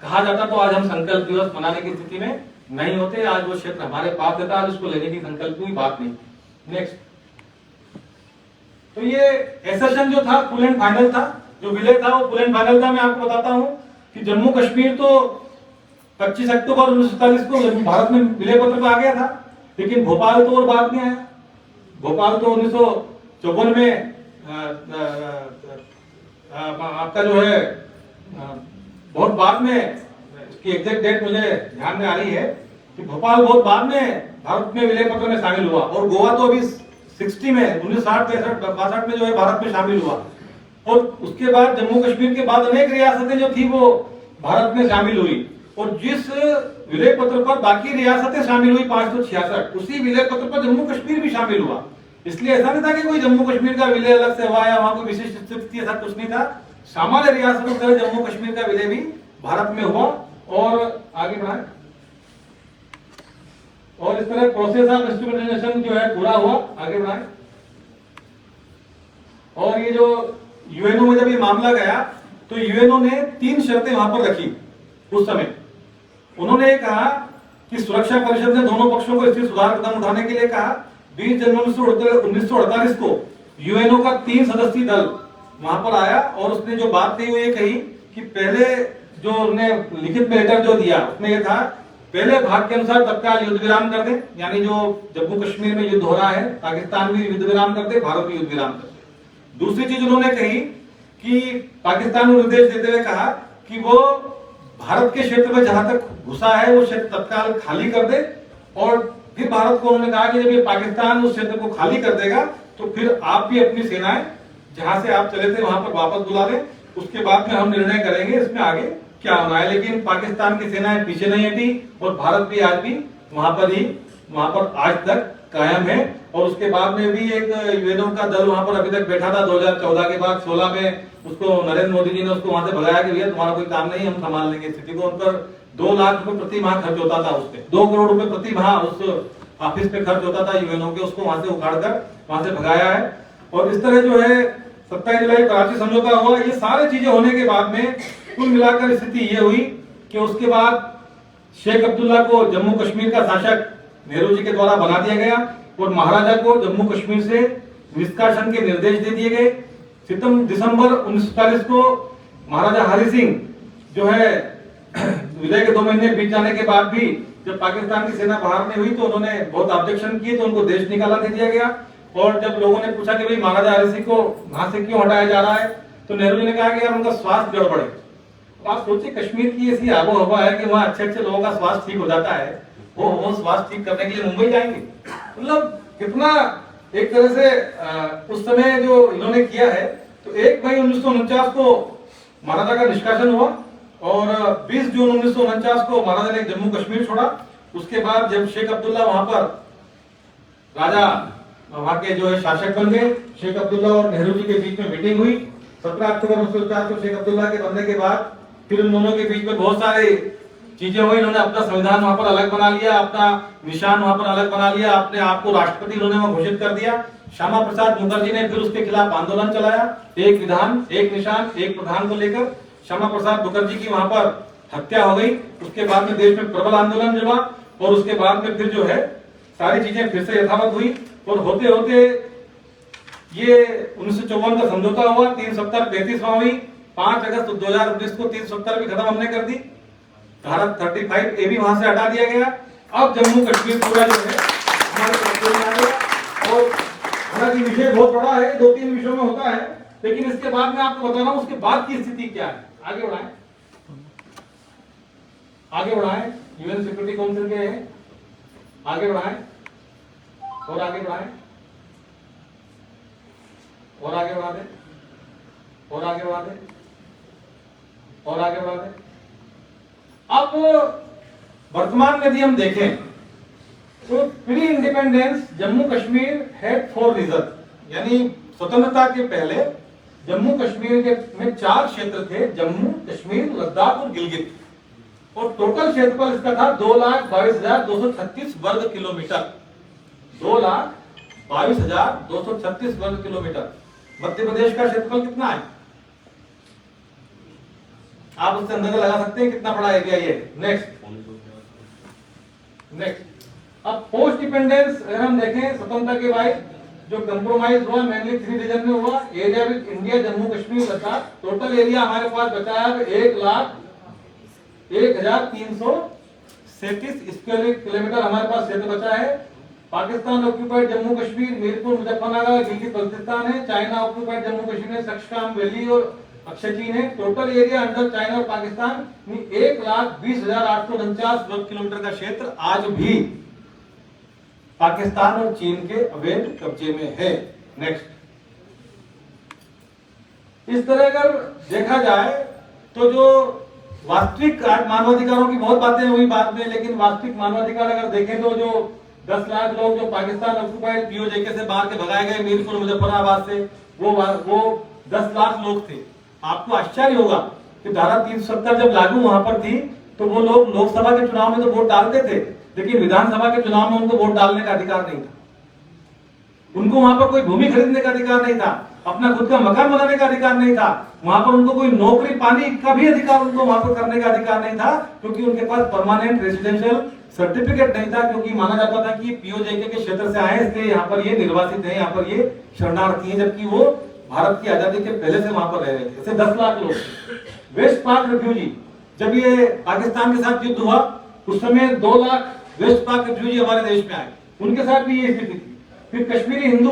कहा जाता तो आज हम संकल्प दिवस मनाने की स्थिति में नहीं होते। आज वो क्षेत्र हमारे पास था, आज उसको लेने की संकल्प की बात नहीं। नेक्स्ट, तो ये एसेशन जो था फुल एंड फाइनल था, जो विलय था वो फुल एंड फाइनल था। मैं आपको बताता हूं कि जम्मू कश्मीर तो 25 अक्टूबर 1947 को भारत में विलय पत्र आ गया था, लेकिन भोपाल तो और बाद में आया। भोपाल तो 1954 में आपका जो है बहुत बाद में, इसकी एग्जैक्ट डेट मुझे ध्यान में आ रही है कि भोपाल बहुत बाद में भारत में विलय पत्र में शामिल हुआ, और गोवा तो अभी 60 में 1960-62 में जो है भारत में शामिल हुआ। और उसके बाद जम्मू कश्मीर के बाद अनेक रियासतें जो थी वो भारत में शामिल हुई, और जिस विलय पत्र पर बाकी रियासतें शामिल हुई 566, उसी विलय पत्र पर जम्मू कश्मीर भी शामिल हुआ। इसलिए ऐसा नहीं था कि कोई जम्मू कश्मीर का विलय अलग से हुआ या वहां कोई विशिष्ट स्थिति, ऐसा कुछ नहीं था। सामान्य रियासतों से जम्मू कश्मीर का विलय भी भारत में हुआ। और आगे बढ़ाए, और इस तरह प्रोसेस ऑफ इंस्टीट्यूशनलाइजेशन जो है पूरा हुआ। आगे बढ़ाए, और ये जो यूएनओ में जब ये मामला गया तो यूएनओ ने 3 शर्तें वहां पर रखी उस समय। उन्होंने कहा कि सुरक्षा परिषद ने दोनों पक्षों को स्थिति सुधार कदम उठाने के लिए कहा। 20 जनवरी 1948 को यूएनओ का 3 सदस्यीय दल वहां पर आया, और उसने जो बात कही वो ये कही कि पहले जो उन्होंने लिखित में लेटर जो दिया उसमें यह था, पहले भाग के अनुसार तत्काल युद्ध विराम कर दे, यानी जो जम्मू कश्मीर में युद्ध हो रहा है पाकिस्तान भी युद्ध विराम कर दे, भारत भी युद्ध विराम कर दे। दूसरी चीज उन्होंने कही कि पाकिस्तान को निर्देश देते हुए कहा कि वो भारत के क्षेत्र में जहां तक घुसा है वो क्षेत्र तत्काल खाली कर दे, और फिर भारत को उन्होंने कहा कि जब ये पाकिस्तान उस क्षेत्र को खाली कर देगा तो फिर आप भी अपनी सेनाएं जहां से आप चले थे वहां पर वापस बुला लें, उसके बाद में हम निर्णय करेंगे इसमें आगे क्या होना है। लेकिन पाकिस्तान की सेनाएं पीछे नहीं हटी, और भारत भी आज भी वहां पर आज तक कायम है। और उसके बाद में भी एक यूएनओ का दल वहां पर अभी तक बैठा था। 2014 के बाद 16 में उसको नरेंद्र मोदी जी ने उसको वहां से भगाया कि भैया तुम्हारा कोई काम नहीं, हम संभाल लेंगे स्थिति को। उन पर 2 लाख रुपए प्रति माह खर्च होता था, उसपे 2 करोड़ रुपए प्रति माह उस ऑफिस पे खर्च होता था यूएनओ के, उसको वहां से उखाड़ कर वहां से भगाया है। और इस तरह जो है 27 जुलाई कराची समझौता हुआ। ये सारी चीजें होने के बाद में कुल मिलाकर स्थिति ये हुई कि उसके बाद शेख अब्दुल्ला को जम्मू कश्मीर का शासक नेहरू जी के द्वारा बना दिया गया, और महाराजा को जम्मू कश्मीर से निष्कासन के निर्देश दे दिए गए। दिसंबर 1947 को महाराजा हरि सिंह जो है विलय के 2 महीने बीत जाने के बाद भी जब पाकिस्तान की सेना बाहर नहीं हुई तो उन्होंने बहुत ऑब्जेक्शन किए, तो उनको देश निकाला दे दिया गया। और जब लोगों ने पूछा कि भाई महाराजा हरि सिंह को वहां से क्यों हटाया जा रहा है, तो नेहरू जी ने कहा कि यार उनका स्वास्थ्य गड़बड़ है। आप सोचिए कश्मीर की ऐसी आबो हवा है कि वहाँ अच्छे लोगों का स्वास्थ्य ठीक हो जाता है, वो स्वास्थ्य ठीक करने के लिए मुंबई जाएंगे। मतलब कितना एक तरह से उस समय जो इन्होंने किया है। तो 1 मई 1949 को महाराजा का निष्कासन हुआ, और 20 जून 1949 को महाराजा ने जम्मू कश्मीर छोड़ा। उसके बाद जब शेख अब्दुल्ला वहां पर राजा वहां के जो है शासक बन गए, शेख अब्दुल्ला और नेहरू जी के बीच में मीटिंग हुई 17 अक्टूबर 1949 को। शेख अब्दुल्ला के बनने के बाद फिर उन दोनों के बीच में बहुत सारे चीजें हुई। इन्होंने अपना संविधान वहां पर अलग बना लिया, अपना निशान वहां पर अलग बना लिया, अपने आप को राष्ट्रपति उन्होंने वहां घोषित कर दिया। श्यामा प्रसाद मुखर्जी ने फिर उसके खिलाफ आंदोलन चलाया, एक विधान एक निशान एक प्रधान को लेकर। श्यामा प्रसाद मुखर्जी की वहां पर हत्या हो गई। उसके बाद में देश में प्रबल आंदोलन हुआ, और उसके बाद में फिर जो है सारी चीजें फिर से यथावत हुई। और होते होते ये 1954 का समझौता हुआ, 370-35वां हुई। 5 अगस्त 2019 को 370 भी खत्म हमने कर दी, धारा 35 ए भी वहां से हटा दिया गया। अब जम्मू कश्मीर पूरा जो है हमारे कब्जे में आ गया। और हालांकि विषय बहुत बड़ा है, 2-3 विषयों में होता है, लेकिन इसके बाद मैं आपको बता रहा हूं उसके बाद की स्थिति क्या है। आगे बढ़ाएं, आगे बढ़ाएं, यूएन सिक्योरिटी काउंसिल के हैं, आगे बढ़ाएं और आगे बढ़ाएं और आगे बढ़ा दें और आगे बढ़ा दें और आगे बढ़ा दें। अब वर्तमान में यदि हम देखें तो pre independence Jammu Kashmir had 4 region, यानी स्वतंत्रता के पहले जम्मू कश्मीर के में 4 क्षेत्र थे, जम्मू कश्मीर लद्दाख और गिलगित। और टोटल क्षेत्रफल इसका था 2,22,236 वर्ग किलोमीटर, 2,22,236 वर्ग किलोमीटर। मध्य प्रदेश का क्षेत्रफल कितना है? आप उससे अंदाजा लगा सकते हैं कितना बड़ा एरिया ये। नेक्स्ट अब पोस्ट डिपेंडेंस अगर हम देखें स्वतंत्रता के बाद जो कंप्रोमाइज हुआ मेनली 3 रीजन में हुआ, area with India, Jammu Kashmir, Ladakh. Total area हमारे पास बचा है 1,01,337 स्क्वायर किलोमीटर हमारे पास क्षेत्र बचा है। पाकिस्तान ऑक्यूपाइड जम्मू कश्मीर, मीरपुर, मुजफ्फरनगर, गिलगित बल्तिस्तान है। चाइना ऑक्यूपाइड जम्मू कश्मीर में सक्शकाम वैली और अक्षय चीन है। टोटल एरिया अंडर चाइना और पाकिस्तान 1,20,849 वर्ग किलोमीटर का क्षेत्र आज भी पाकिस्तान और चीन के अवैध कब्जे में है। नेक्स्ट, इस तरह अगर देखा जाए तो जो वास्तविक मानवाधिकारों की बहुत बातें हुई बाद में, लेकिन वास्तविक मानवाधिकार अगर देखें तो जो 10 लाख लोग जो पाकिस्तान ऑक्यूपाइड पीओजेके से बाहर के भगाए गए मीरपुर मुजफ्फराबाद से, वो 10 लाख लोग थे। आपको आश्चर्य होगा कि धारा 370 जब लागू वहां पर थी तो वो लोग लोकसभा के चुनाव में तो वोट डालते थे, लेकिन विधानसभा के चुनाव में उनको वोट डालने का अधिकार नहीं था। उनको वहां पर कोई भूमि खरीदने का अधिकार नहीं था, अपना खुद का मकान बनाने का अधिकार नहीं था, वहां पर उनको कोई नौकरी पाने का भी अधिकार उनको वहां पर करने का अधिकार नहीं था, क्योंकि उनके पास परमानेंट रेजिडेंशियल सर्टिफिकेट नहीं था, क्योंकि माना जाता था कि पीओजेके के क्षेत्र से आए इसलिए यहाँ पर ये निर्वासित है, यहाँ पर ये शरणार्थी है, जबकि वो भारत की आजादी के पहले से वहां पर रह रहे थे। ऐसे 10 लाख लोग। वेस्ट पाक रिफ्यूजी, जब ये पाकिस्तान के साथ युद्ध हुआ उस समय 2 लाख वेस्ट पाक रिफ्यूजी हमारे देश में आए, उनके साथ भी ये स्थिति थी। फिर कश्मीरी हिंदू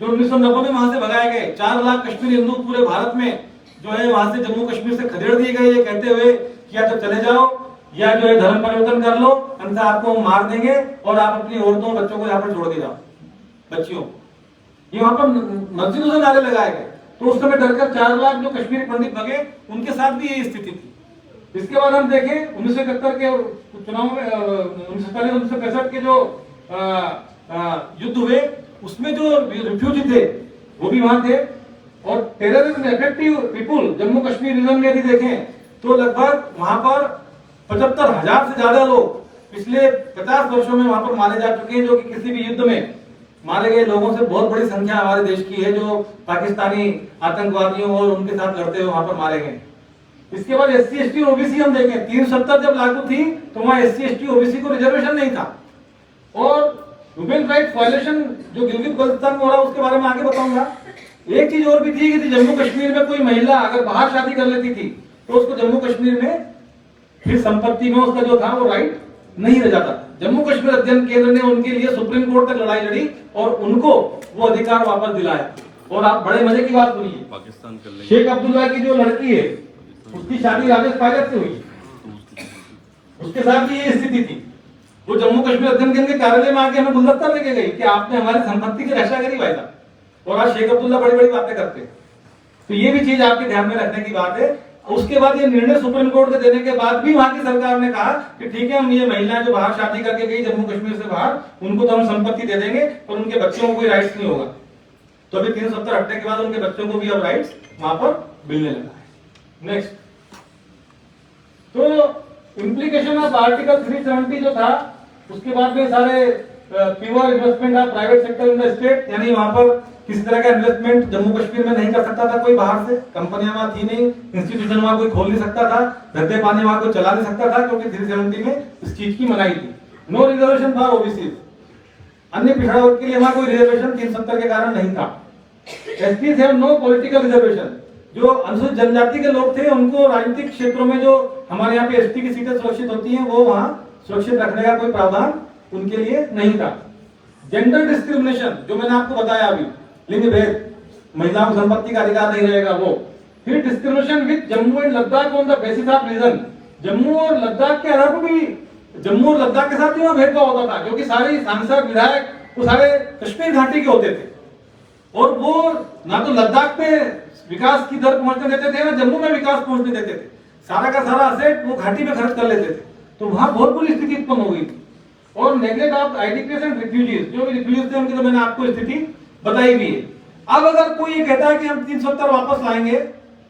जो 1990 में वहां से भगाए गए, 4 लाख कश्मीरी हिंदू पूरे भारत में जो है वहां से जम्मू कश्मीर से खदेड़ दिए गए, ये कहते हुए कि या तो चले जाओ या जो है धर्म परिवर्तन कर लो, अन्यथा आपको मार देंगे और आप अपनी औरतों बच्चों को यहाँ पर छोड़ के जाओ, बच्चियों। ये वहां पर मस्जिदों से नारे लगाए गए, तो उस समय डरकर 4 लाख जो कश्मीरी पंडित भगे, उनके साथ भी यही स्थिति थी। इसके बाद हम देखें 1971 के चुनाव में 1965 के जो युद्ध हुए उसमें जो रिफ्यूजी थे वो भी वहां थे। और terrorism effective people Jammu Kashmir region में यदि देखें तो लगभग वहां पर 75,000 से ज्यादा लोग पिछले 50 वर्षों में वहां पर मारे जा चुके हैं, जो कि किसी भी युद्ध में मारे गए लोगों से बहुत बड़ी संख्या हमारे देश की है, जो पाकिस्तानी आतंकवादियों और उनके साथ लड़ते हुए वहां पर मारे गए। इसके बाद SC ST OBC हम देखें, 370 जब लागू थी तो वहां SC ST OBC को रिजर्वेशन नहीं था। और ह्यूमन राइट वायलेशन जो गिलगित बल्तिस्तान में हो रहा है उसके बारे में आगे बताऊंगा। एक चीज और भी थी कि जम्मू कश्मीर में कोई महिला अगर बाहर शादी कर लेती थी तो उसको जम्मू कश्मीर में फिर संपत्ति में उसका जो था वो राइट नहीं रह जाता। जम्मू कश्मीर अध्ययन केंद्र ने उनके लिए सुप्रीम कोर्ट तक लड़ाई लड़ी और उनको वो अधिकार वापस दिलाया। और आप बड़े मजे की बात सुनिए, पाकिस्तान शेख अब्दुल्ला की जो लड़की है उसकी शादी राजेश पायलट से हुई, उसके साथ भी ये स्थिति थी। वो जम्मू कश्मीर अध्ययन केंद्र के कार्यालय में आके हमें गुलदस्ता लेके गई कि आपने हमारी संपत्ति की रक्षा करी भाई साहब, और आज शेख अब्दुल्ला बड़ी बड़ी बातें करते हैं। तो ये भी चीज आपके ध्यान में रखने की बात है। उसके बाद ये निर्णय सुप्रीम कोर्ट के देने के बाद भी वहां की सरकार ने कहा कि ठीक है, हम ये महिलाएं जो बाहर शादी करके गई जम्मू कश्मीर से बाहर, उनको तो हम संपत्ति दे देंगे पर उनके बच्चों को कोई राइट्स नहीं होगा। तो अभी 370 हटने के बाद उनके बच्चों को भी अब राइट्स वहां पर मिलने लगा है। नेक्स्ट, तो इम्प्लीकेशन ऑफ आर्टिकल 370 जो था उसके बाद में सारे pure investment of private sector in the state, यानी वहां पर किसी तरह का इन्वेस्टमेंट जम्मू कश्मीर में नहीं कर सकता था कोई बाहर से, कंपनियां वहां थी नहीं, इंस्टीट्यूशन वहां कोई खोल नहीं सकता था, धंधे पानी वहां कोई चला नहीं सकता था, क्योंकि 370 में इस चीज की मनाही थी। नो रिजर्वेशन फॉर ओबीसी, अन्य पिछड़ा वर्ग के लिए वहां कोई रिजर्वेशन 370 के कारण नहीं था। STs have no political reservation, जो अनुसूचित जनजाति के लोग थे उनको राजनीतिक क्षेत्रों में जो हमारे यहाँ पे एसटी की सीटें सुरक्षित होती हैं वो वहां सुरक्षित रखने का कोई प्रावधान उनके लिए नहीं था। जेंडर डिस्क्रिमिनेशन जो मैंने आपको बताया अभी, लिंग भेद, महिलाओं को संपत्ति का अधिकार नहीं रहेगा वो। फिर discrimination with Jammu and Ladakh on the basis of region, Jammu और लद्दाख के आधार पर भी जम्मू और लद्दाख के साथ भी वहां भेदभाव होता था, क्योंकि सारे सांसद विधायक वो सारे कश्मीर घाटी के होते थे और वो ना तो लद्दाख में विकास की दर पहुंचने देते थे ना जम्मू में विकास पहुंचने देते थे, सारा का सारा असेट वो घाटी में खर्च कर लेते थे। तो वहां बहुत बुरी स्थिति उत्पन्न हो गई थी। और नेगलेक्ट ऑफ आईडीपीएस एंड रिफ्यूजीज, जो भी रिफ्यूजीज थे उनकी तो मैंने आपको स्थिति बताई भी है। अब अगर कोई ये कहता है कि हम 370 वापस लाएंगे,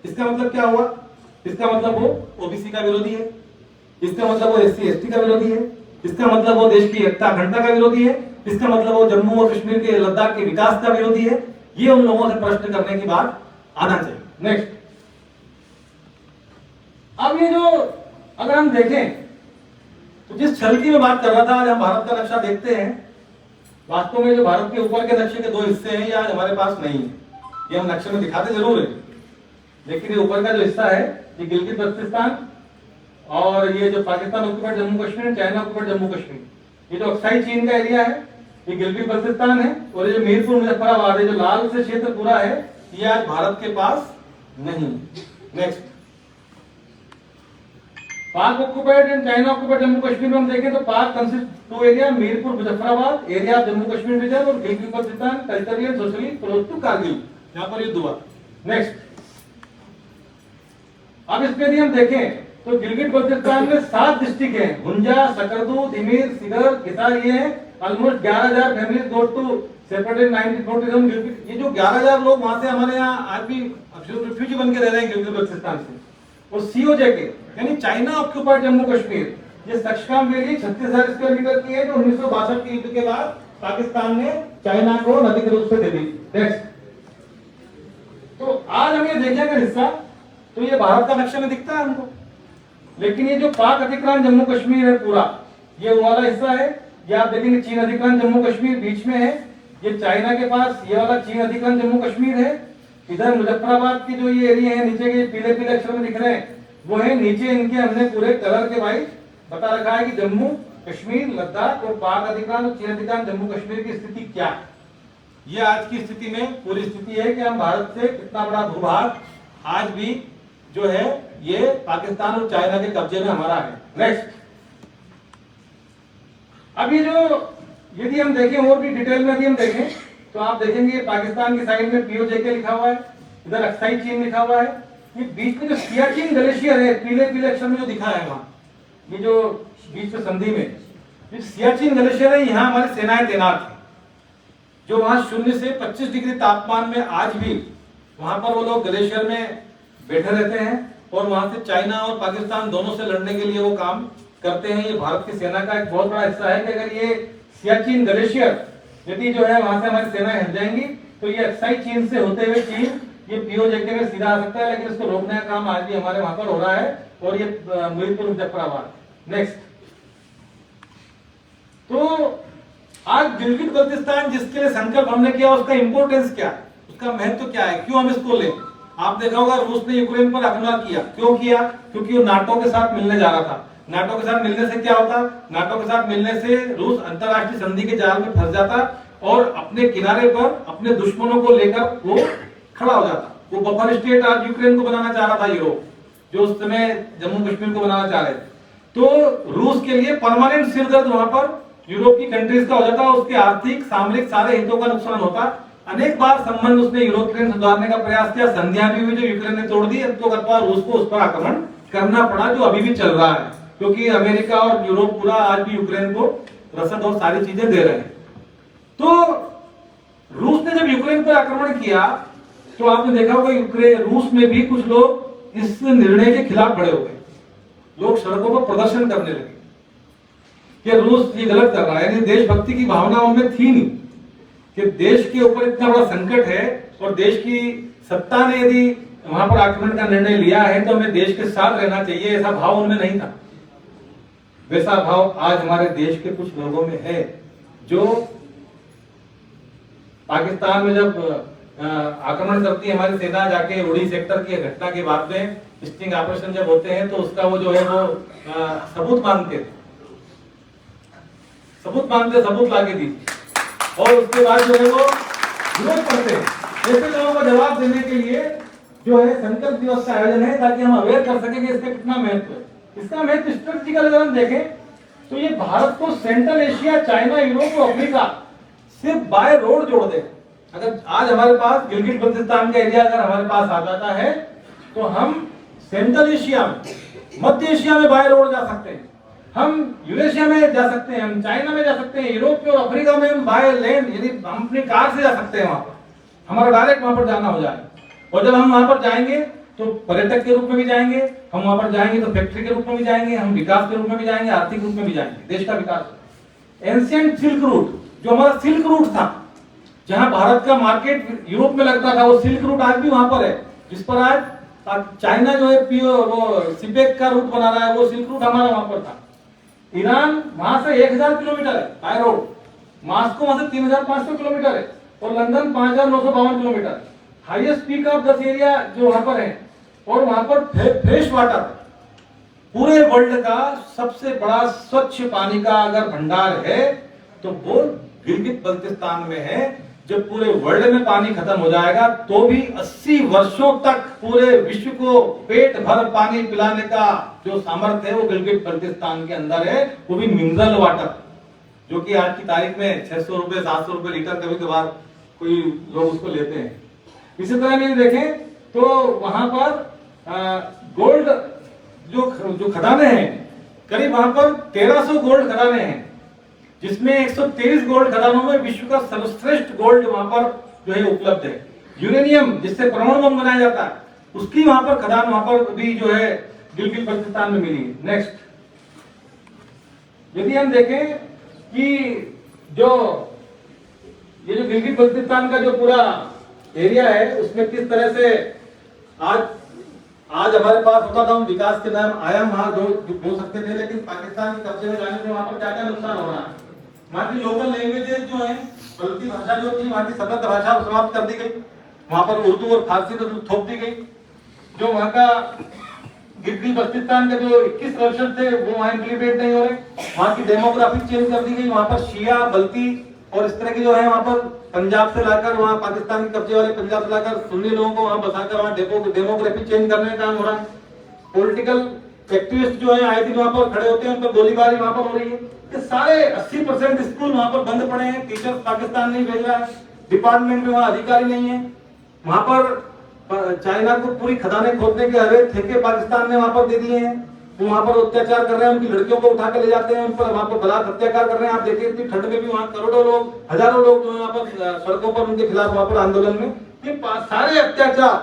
इसका मतलब क्या हुआ? इसका मतलब वो ओबीसी का विरोधी है, इसका मतलब वो एससी एसटी का विरोधी है, इसका मतलब वो देश की एकता अखंडता का विरोधी है, इसका मतलब वो जम्मू और कश्मीर के लद्दाख के विकास का विरोधी है। ये उन लोगों से प्रश्न करने की बात आना चाहिए। नेक्स्ट, अब ये जो अगर हम देखें तो जिस छल की मैं बात कर रहा था, आज हम भारत का नक्शा देखते हैं, वास्तव में जो भारत के ऊपर के नक्शे के दो हिस्से हैं, ये आज हमारे पास नहीं है। ये हम नक्शे में दिखाते जरूर है, लेकिन ये ऊपर का जो हिस्सा है ये गिलगित बल्तिस्तान, और ये जो Pakistan occupied Jammu Kashmir, China occupied Jammu Kashmir, ये जो अक्साई चीन का एरिया है ये गिलगित बल्तिस्तान है, और ये जो मीरपुर मुजफ्फराबाद है, जो लाल से क्षेत्र पूरा है, ये आज भारत के पास नहीं। Next, Pak occupied and China occupied Jammu Kashmir में हम देखें तो Pak consist two area, Mirpur Muzaffarabad area of Jammu Kashmir region, और Gilgit Baltistan culturally and socially close to Kargil, यहाँ पर युद्ध हुआ। नेक्स्ट, अब इसमें यदि हम देखें तो गिलगित बल्तिस्तान में 7 डिस्ट्रिक्ट हैं, हुंजा, सकरदू, दिमीर, सिगर, हिसार, ये हैं। Almost 11,000 families go to separated 1947 Gilgit. ये जो 11,000 लोग वहां से हमारे यहाँ आज भी रिफ्यूजी बन के रह रहे हैं गिलगित बल्तिस्तान से। और सीओजे के यानी चाइना ऑक्यूपाइड जम्मू कश्मीर, ये सक्शकाम वैली 36,000 स्क्वायर मीटर की है, जो 1962 के युद्ध के बाद पाकिस्तान ने चाइना को नैतिक रूप से दे दी। नेक्स्ट, तो आज हम ये देखेंगे हिस्सा, तो ये भारत का नक्शे में दिखता है हमको, लेकिन ये जो पाक अधिक्रांत जम्मू कश्मीर है पूरा, ये वो वाला हिस्सा है। ये आप देखेंगे चीन अधिक्रांत जम्मू कश्मीर बीच में है, ये चाइना के पास ये वाला चीन अधिक्रांत जम्मू कश्मीर है। इधर मुजफ्फराबाद की जो ये एरिया है नीचे के पीले पीले अक्षर में दिख रहे हैं, वो है नीचे इनके हमने पूरे कलर के वाइट बता रखा है कि जम्मू कश्मीर, लद्दाख और पाक अधिक्रांत और चीन अधिक्रांत जम्मू कश्मीर की स्थिति क्या है। ये आज की स्थिति में पूरी स्थिति है कि हम भारत से कितना बड़ा भूभाग आज भी जो है ये पाकिस्तान और चाइना के कब्जे में हमारा है। नेक्स्ट, अब ये जो यदि हम देखें और भी डिटेल में यदि हम देखें तो आप देखेंगे पाकिस्तान की साइड में पीओजेके लिखा हुआ है, इधर अक्साई चीन लिखा हुआ है, ये बीच में जो सियाचिन ग्लेशियर है पीले पीले अक्षर में जो दिखा है वहां, ये जो बीच में संधि में ये सियाचिन ग्लेशियर है, यहाँ हमारी सेनाएं तैनात है, जो वहां 0 से 25 डिग्री तापमान में आज भी वहां पर वो लोग ग्लेशियर में बैठे रहते हैं, और वहां से चाइना और पाकिस्तान दोनों से लड़ने के लिए वो काम करते हैं। ये भारत की सेना का एक बहुत बड़ा हिस्सा है कि अगर ये सियाचिन ग्लेशियर यदि जो है वहां से हमारी सेनाएं हट जाएंगी तो ये अक्साई चीन से होते हुए चीन ये पीओजेके में सीधा आ सकता है, लेकिन इसको रोकने का काम आज भी हमारे वहां पर हो रहा है, और ये मीरपुर मुजफ्फराबाद। नेक्स्ट, तो आज गिलगित बल्तिस्तान जिसके लिए संकल्प हमने किया उसका इंपोर्टेंस क्या है, उसका महत्व क्या है, क्यों हम इसको लें। आप देखा होगा रूस ने यूक्रेन पर हमला किया, क्यों किया, क्योंकि वो नाटो के साथ मिलने जा रहा था। नाटो के साथ मिलने से क्या होता, नाटो के साथ मिलने से रूस अंतरराष्ट्रीय संधि के जाल में फंस जाता और अपने किनारे पर अपने दुश्मनों को लेकर वो खड़ा हो जाता। वो बफर स्टेट आज यूक्रेन को बनाना चाह रहा था यूरोप, जो उस समय जम्मू कश्मीर को बनाना चाह रहे थे। तो रूस के लिए परमानेंट सिरदर्द वहां पर यूरोप की कंट्रीज का हो जाता, उसके आर्थिक सामरिक सारे हितों का नुकसान होता। अनेक बार संबंध उसने यूरोपियन सुधारने का प्रयास किया, संधियां भी हुई जो यूक्रेन ने तोड़ दी, तो रूस को उस पर आक्रमण करना पड़ा, जो अभी भी चल रहा है, क्योंकि अमेरिका और यूरोप पूरा आज भी यूक्रेन को रसद और सारी चीजें दे रहे हैं। तो रूस ने जब यूक्रेन पर आक्रमण किया तो आपने देखा होगा यूक्रेन रूस में भी कुछ लोग इस निर्णय के खिलाफ खड़े हो गए, लोग सड़कों पर प्रदर्शन करने लगे कि रूस ये गलत कर रहा है। यानी देशभक्ति की भावना उनमें थी नहीं कि देश के ऊपर इतना बड़ा संकट है और देश की सत्ता ने यदि वहां पर आक्रमण का निर्णय लिया है तो हमें देश के साथ रहना चाहिए, ऐसा भाव उनमें नहीं था। वैसा भाव आज हमारे देश के कुछ लोगों में है, जो पाकिस्तान में जब आक्रमण करती है हमारी सेना जाके उड़ी सेक्टर की घटना के बाद में स्टिंग ऑपरेशन जब होते हैं तो उसका वो जो है वो सबूत मांगते थे, सबूत लाके दी, और उसके बाद जो है वो विरोध करते हैं। ऐसे लोगों को जवाब देने के लिए जो है संकल्प दिवस का आयोजन है, ताकि हम अवेयर कर सकें कि इसका कितना महत्व है। इसका महत्व स्ट्रेटेजिकल अगर हम देखें तो ये भारत को सेंट्रल एशिया, चाइना, यूरोप और अफ्रीका सिर्फ बाय रोड जोड़ दे। अगर आज हमारे पास गिलगित बल्तिस्तान का एरिया अगर हमारे पास आ जाता है तो हम सेंट्रल एशिया में, मध्य एशिया में बाय रोड जा सकते हैं, हम यूरेशिया में जा सकते हैं, हम चाइना में जा सकते हैं, यूरोप और अफ्रीका में हम बाय लैंड यदि हम अपनी कार से जा सकते हैं, वहां पर हमारा डायरेक्ट वहां पर जाना हो जाए। और जब हम वहां पर जाएंगे तो पर्यटक के रूप में भी जाएंगे, हम वहां पर जाएंगे तो फैक्ट्री के रूप में भी जाएंगे, हम विकास के रूप में भी जाएंगे, आर्थिक रूप में भी जाएंगे, देश का विकास। एंशिएंट सिल्क रूट, जो हमारा सिल्क रूट था, जहां भारत का मार्केट यूरोप में लगता था, वो सिल्क रूट आज भी वहां पर है, जिस पर आज चाइना जो है वो सिपेक का रूट बना रहा है, वो सिल्क रूट हमारा वहां पर था। ईरान वहां से 1000 किलोमीटर है बाय रोड, मॉस्को वहां से 3500 किलोमीटर है, और London 5952 kilometre. Highest peak of दस एरिया जो वहां पर है, और वहां पर फ्रेश वाटर, पूरे वर्ल्ड का सबसे बड़ा स्वच्छ पानी का अगर भंडार है तो वो गिलगित बल्तिस्तान में है। जब पूरे वर्ल्ड में पानी खत्म हो जाएगा तो भी 80 वर्षों तक पूरे विश्व को पेट भर पानी पिलाने का जो सामर्थ्य है वो गिलगित बल्तिस्तान के अंदर है, वो भी मिनरल वाटर, जो कि आज की तारीख में 600 रुपए 700 रुपए लीटर कभी कभार कोई लोग उसको लेते हैं। इसी तरह यदि देखें तो वहां पर गोल्ड जो खदानें हैं, करीब वहां पर 1300 गोल्ड खदानें हैं, जिसमें 123 गोल्ड खदानों में विश्व का सर्वश्रेष्ठ गोल्ड वहां पर जो है उपलब्ध है। यूरेनियम जिससे परमाणु बम बनाया जाता है, उसकी वहां पर खदान वहां पर भी जो है गिलगित बल्तिस्तान में मिली है। नेक्स्ट, यदि हम देखें कि ये जो गिलगित बल्तिस्तान का जो पूरा एरिया है, उसमें किस तरह से आज हमारे पास होता था, हम विकास के नाम आयाम वहां जो बोल सकते थे, लेकिन पाकिस्तान के कब्जे में जाने से वहां पर क्या क्या नुकसान हो रहा है। वहां की लोकल लैंग्वेजेस जो है, बल्कि भाषा जो थी वहां की सतत भाषा समाप्त कर दी गई, वहां पर उर्दू और फारसी तो थोप दी गई। जो वहां का गिलगित बल्तिस्तान के जो 21 वर्षन थे वो वहां इंप्लीमेंट नहीं हो रहे। वहां की डेमोग्राफी चेंज कर दी गई, वहां पर शिया बल्ती और इस तरह की जो है वहां पर पंजाब से लाकर, वहां पाकिस्तान के कब्जे वाले पंजाब से लाकर सुन्नी लोगों को वहां बसाकर वहां डेमोग्राफी चेंज करने का काम हो रहा है। पॉलिटिकल एक्टिविस्ट जो है आए दिन वहां पर खड़े होते हैं, उन पर गोलीबारी वहां पर हो रही है। ये सारे 80% स्कूल वहां पर बंद पड़े हैं, टीचर्स पाकिस्तान नहीं भेज रहा है, डिपार्टमेंट में वहां अधिकारी नहीं है। वहां पर चाइना को पूरी खदानें खोदने के हरे ठेके पाकिस्तान ने वहां पर दे दिए हैं, वो वहां पर अत्याचार कर रहे हैं, उनकी लड़कियों को उठा के ले जाते हैं, उन पर वहां पर बलात्कार अत्याचार कर रहे हैं। आप देखिए इतनी ठंड में भी वहां करोड़ों लोग, हजारों लोग जो वहां पर सड़कों पर उनके खिलाफ वहां पर आंदोलन में, ये सारे अत्याचार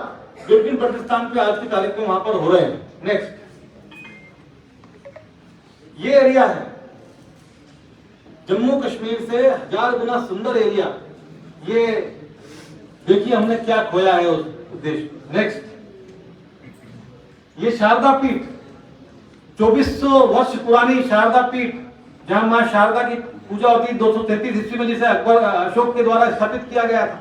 गिलगित बल्तिस्तान पे आज की तारीख में वहां पर हो रहे हैं। नेक्स्ट, ये एरिया है जम्मू कश्मीर से 1000 गुना सुंदर एरिया। ये देखिए हमने क्या खोया है उस देश में। नेक्स्ट, ये शारदा पीठ, 2400 वर्ष पुरानी शारदा पीठ, जहां मां शारदा की पूजा होती है 233 ईस्वी में, जिसे अशोक के द्वारा स्थापित किया गया था,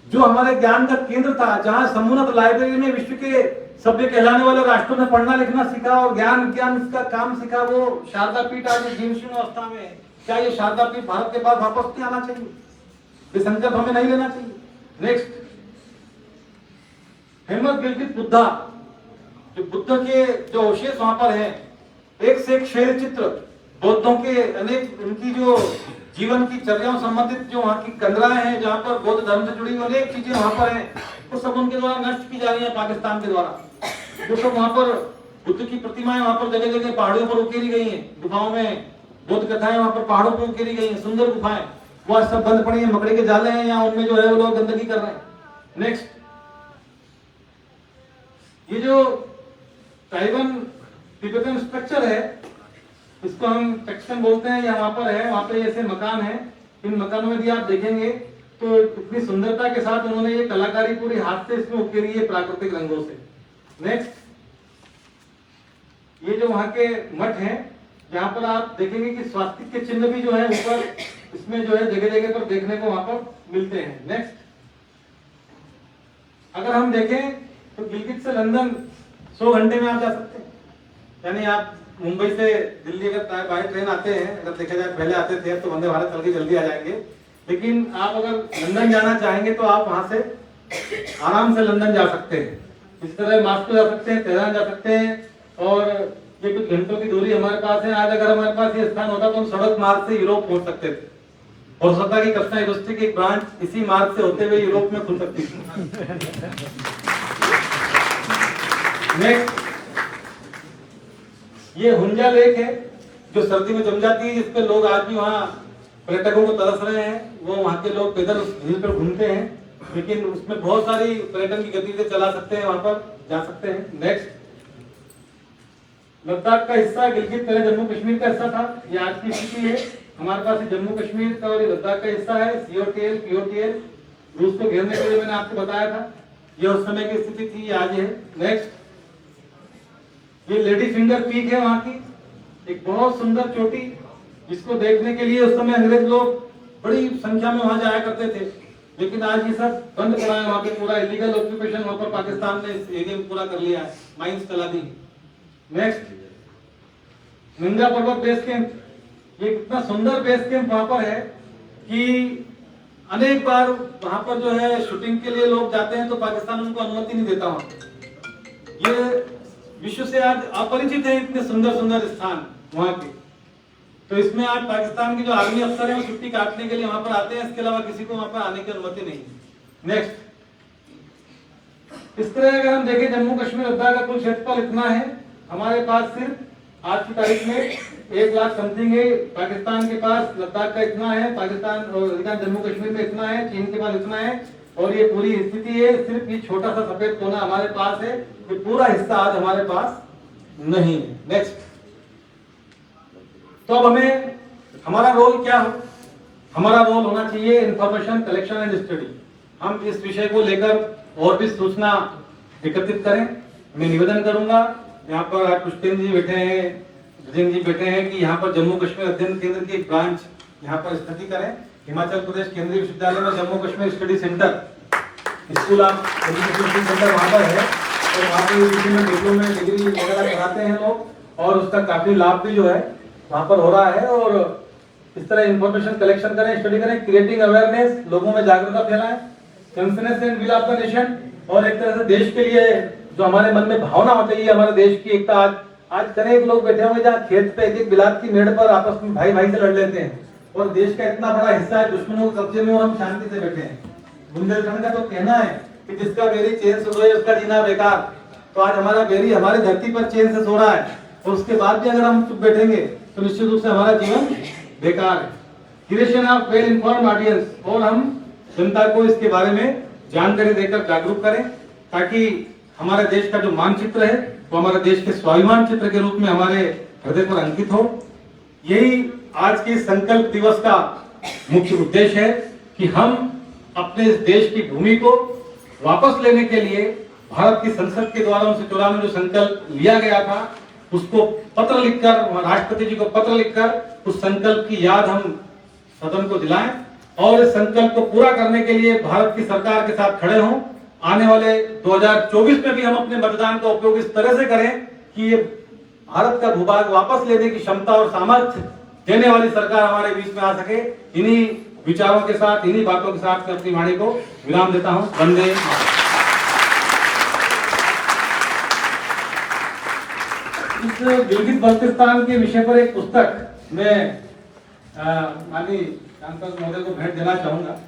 जो हमारे ज्ञान का केंद्र था, जहां समुन्नत लाइब्रेरी में विश्व के सभ्य कहलाने वाले राष्ट्रों ने पढ़ना लिखना सीखा और ज्ञान का काम सीखा, वो शारदा पीठ आज जीर्ण अवस्था में है। क्या ये शारदा पीठ भारत के पास वापस नहीं आना चाहिए? ये संकल्प हमें नहीं लेना चाहिए। नेक्स्ट, फेमस गिलगित बुद्धा, जो बुद्ध के जो अवशेष वहां पर है, एक से एक शैल चित्र, बौद्धों के अनेक उनकी जो जीवन की चर्याओं संबंधित जो वहां की कंदराएं हैं, जहां पर बौद्ध धर्म से जुड़ी अनेक चीजें वहां पर हैं, वो सब उनके द्वारा नष्ट की जा रही है पाकिस्तान के द्वारा। जो सब वहां पर बुद्ध की प्रतिमाएं वहां पर जगह जगह पहाड़ियों पर उकेरी गई हैं, गुफाओं में बुद्ध कथाएं वहां पर पहाड़ों पर उकेरी गई हैं, सुंदर गुफाएं, वो सब बंद पड़ी है, मकड़ी के जाले हैं, या उनमें जो है वो लोग गंदगी कर रहे हैं। नेक्स्ट, ये जो ताइवान तिब्बतन स्ट्रक्चर है, इसको हम टेक्सटन बोलते हैं, यहाँ पर है, वहां पे ऐसे मकान है। इन मकानों में भी आप देखेंगे तो इतनी सुंदरता के साथ उन्होंने ये कलाकारी पूरी हाथ से इसमें उकेरी है प्राकृतिक रंगों से। नेक्स्ट, ये जो वहां के मठ हैं, यहाँ पर आप देखेंगे कि स्वास्तिक के चिन्ह भी जो है ऊपर इसमें जो है जगह जगह पर देखने को वहां पर मिलते हैं। नेक्स्ट, अगर हम देखें तो गिलगित से लंदन 100 घंटे में आप जा सकते हैं। यानी आप मुंबई से दिल्ली अगर बाय ट्रेन आते हैं, अगर देखा जाए पहले आते थे, तो वंदे भारत चल के जल्दी आ जाएंगे, लेकिन आप अगर लंदन जाना चाहेंगे तो आप वहां से आराम से लंदन जा सकते हैं। इस तरह मास्को जा सकते हैं, तेहरान जा सकते हैं, और ये कुछ घंटों की दूरी हमारे पास है। आज अगर हमारे पास ये स्थान होता तो हम सड़क मार्ग से यूरोप पहुंच सकते थे। हो सकता है कि कृष्णा यूनिवर्सिटी की एक ब्रांच इसी मार्ग से होते हुए यूरोप में खुल सकती थी। नेक्स्ट, ये हुंजा लेक है, जो सर्दी में जम जाती है, जिसपे लोग आज भी वहाँ पर्यटकों को तरस रहे हैं। वो वहाँ के लोग पैदल उस झील पर घूमते हैं, लेकिन उसमें बहुत सारी पर्यटन की गति से चला सकते हैं, वहां पर जा सकते हैं। नेक्स्ट, लद्दाख का हिस्सा गिलगित पहले जम्मू कश्मीर का हिस्सा था, ये आज की स्थिति है। हमारे पास ये जम्मू कश्मीर का और ये लद्दाख का हिस्सा है, COTL, POTL, रूस को घेरने के लिए मैंने आपको बताया था। ये उस समय की स्थिति थी, ये आज है। नेक्स्ट, ये लेडी फिंगर पीक है वहां की, एक बहुत सुंदर चोटी, जिसको देखने के लिए उस समय अंग्रेज लोग बड़ी संख्या में वहां जाया करते थे, लेकिन आज ये सब बंद करा है। वहां पे पूरा इलीगल ऑक्यूपेशन वहां पर पाकिस्तान ने इस एरिया में पूरा कर लिया है, माइंस चला दी। नेक्स्ट, नंगा पर्वत बेस कैंप, ये कितना सुंदर बेस कैंप वहां पर है कि अनेक बार वहां पर जो है शूटिंग के लिए लोग जाते हैं तो पाकिस्तान उनको अनुमति नहीं देता वहां। ये विश्व से आज अपरिचित है इतने सुंदर सुंदर स्थान वहां के। तो इसमें आज पाकिस्तान के जो आर्मी अफसर हैं वो छुट्टी काटने के लिए वहां पर आते हैं, इसके अलावा किसी को वहां पर आने की अनुमति नहीं है। नेक्स्ट, इस तरह अगर हम देखें जम्मू कश्मीर लद्दाख का कुल क्षेत्रफल इतना है, हमारे पास सिर्फ आज की तारीख में 1 लाख समथिंग है। पाकिस्तान के पास लद्दाख का इतना है, पाकिस्तान और जम्मू कश्मीर में इतना है, चीन के पास इतना है, और ये पूरी स्थिति है। सिर्फ ये छोटा सा सफेद कोना हमारे पास है, ये पूरा हिस्सा आज हमारे पास नहीं है। नेक्स्ट, तो अब हमें हमारा रोल क्या हो? हमारा रोल होना चाहिए इंफॉर्मेशन कलेक्शन एंड स्टडी। हम इस विषय को लेकर और भी सूचना एकत्रित करें। मैं निवेदन करूंगा, यहाँ पर पुष्पेंद्र जी बैठे हैं, ब्रजेंद्र जी बैठे हैं, कि यहाँ पर जम्मू कश्मीर अध्ययन केंद्र की एक ब्रांच यहाँ पर स्थिति करें। हिमाचल प्रदेश केंद्रीय विश्वविद्यालय में Jammu Kashmir study centre, school of education centre वहाँ पर है, और वहाँ पर डिप्लोमा डिग्री वगैरह कराते हैं लोग, और उसका काफी लाभ भी जो है वहाँ पर हो रहा है। और इस तरह इंफॉर्मेशन कलेक्शन करें, स्टडी करें, क्रिएटिंग अवेयरनेस, लोगों में जागरूकता फैलाएं, confidence and will of the nation, और एक तरह से देश के लिए जो हमारे मन में भावना हो चाहिए हमारे देश की एकता। आज कई लोग बैठे होंगे जहाँ खेत पे एक बिलात की मेड़ पर आपस में भाई भाई से लड़ लेते हैं, और देश का इतना बड़ा हिस्सा है दुश्मनों के कब्जे में, और हम शांति से बैठे हैं। बुंदेलखंड का तो कहना है कि जिसका बेरी चैन से सोए उसका जीना बेकार। तो आज हमारा बेरी हमारी धरती पर चैन से सो रहा है, और उसके बाद भी अगर हम चुप बैठेंगे तो निश्चित रूप से हमारा जीवन बेकार है। Creation of well informed audience, और हम जनता को इसके बारे में जानकारी देकर जागरूक करें, ताकि हमारे देश का जो मानचित्र है वो हमारे देश के स्वाभिमान चित्र के रूप में हमारे हृदय पर अंकित हो। यही आज के संकल्प दिवस का मुख्य उद्देश्य है कि हम अपने इस देश की भूमि को वापस लेने के लिए भारत की संसद के द्वारा 1994 जो संकल्प लिया गया था, उसको पत्र लिखकर, राष्ट्रपति जी को पत्र लिखकर उस संकल्प की याद हम सदन को दिलाएं, और इस संकल्प को पूरा करने के लिए भारत की सरकार के साथ खड़े हों। आने वाले 2024 में भी हम अपने मतदान का उपयोग इस तरह से करें कि ये भारत का भूभाग वापस लेने की क्षमता और सामर्थ्य देने वाली सरकार हमारे बीच में आ सके। इन्हीं विचारों के साथ, इन्हीं बातों के साथ मैं अपनी वाणी को विराम देता हूं। वंदे मातरम। इस गिलगित बल्तिस्तान के विषय पर एक पुस्तक मैं माननीय सांसद महोदय को भेंट देना चाहूंगा।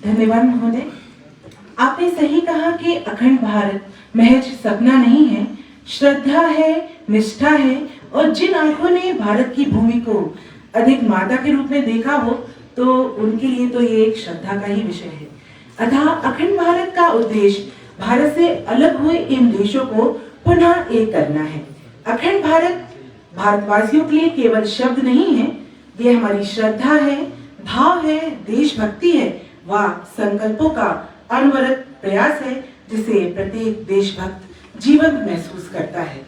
धन्यवाद महोदय। आपने सही कहा कि अखंड भारत महज सपना नहीं है, श्रद्धा है, निष्ठा है, और जिन आंखों ने भारत की भूमि को अधिक माता के रूप में देखा हो तो उनके लिए तो ये एक श्रद्धा का ही विषय है। अतः अखंड भारत का उद्देश्य भारत से अलग हुए इन देशों को पुनः एक करना है। अखंड भारत भारतवासियों के लिए केवल शब्द नहीं है, ये हमारी श्रद्धा है, भाव है, देशभक्ति है, व संकल्पों का अनवरत प्रयास है, जिसे प्रत्येक देशभक्त जीवंत महसूस करता है।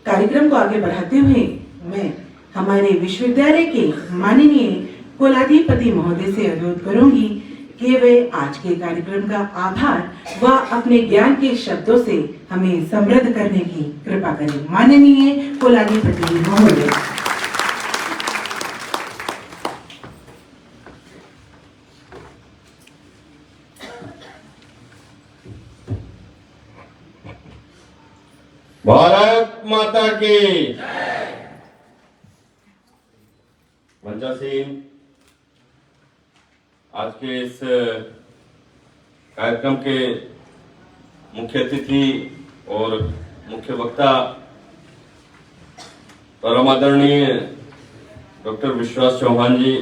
कार्यक्रम को आगे बढ़ाते हुए मैं हमारे विश्वविद्यालय के माननीय कुलाधिपति महोदय से अनुरोध करूंगी कि वे आज के कार्यक्रम का आभार व अपने ज्ञान के शब्दों से हमें समृद्ध करने की कृपा करें। माननीय कुलाधिपति महोदय। भारत माता की मंचासीन, आज के इस कार्यक्रम के मुख्य अतिथि और मुख्य वक्ता परम आदरणीय डॉक्टर विश्वास चौहान जी,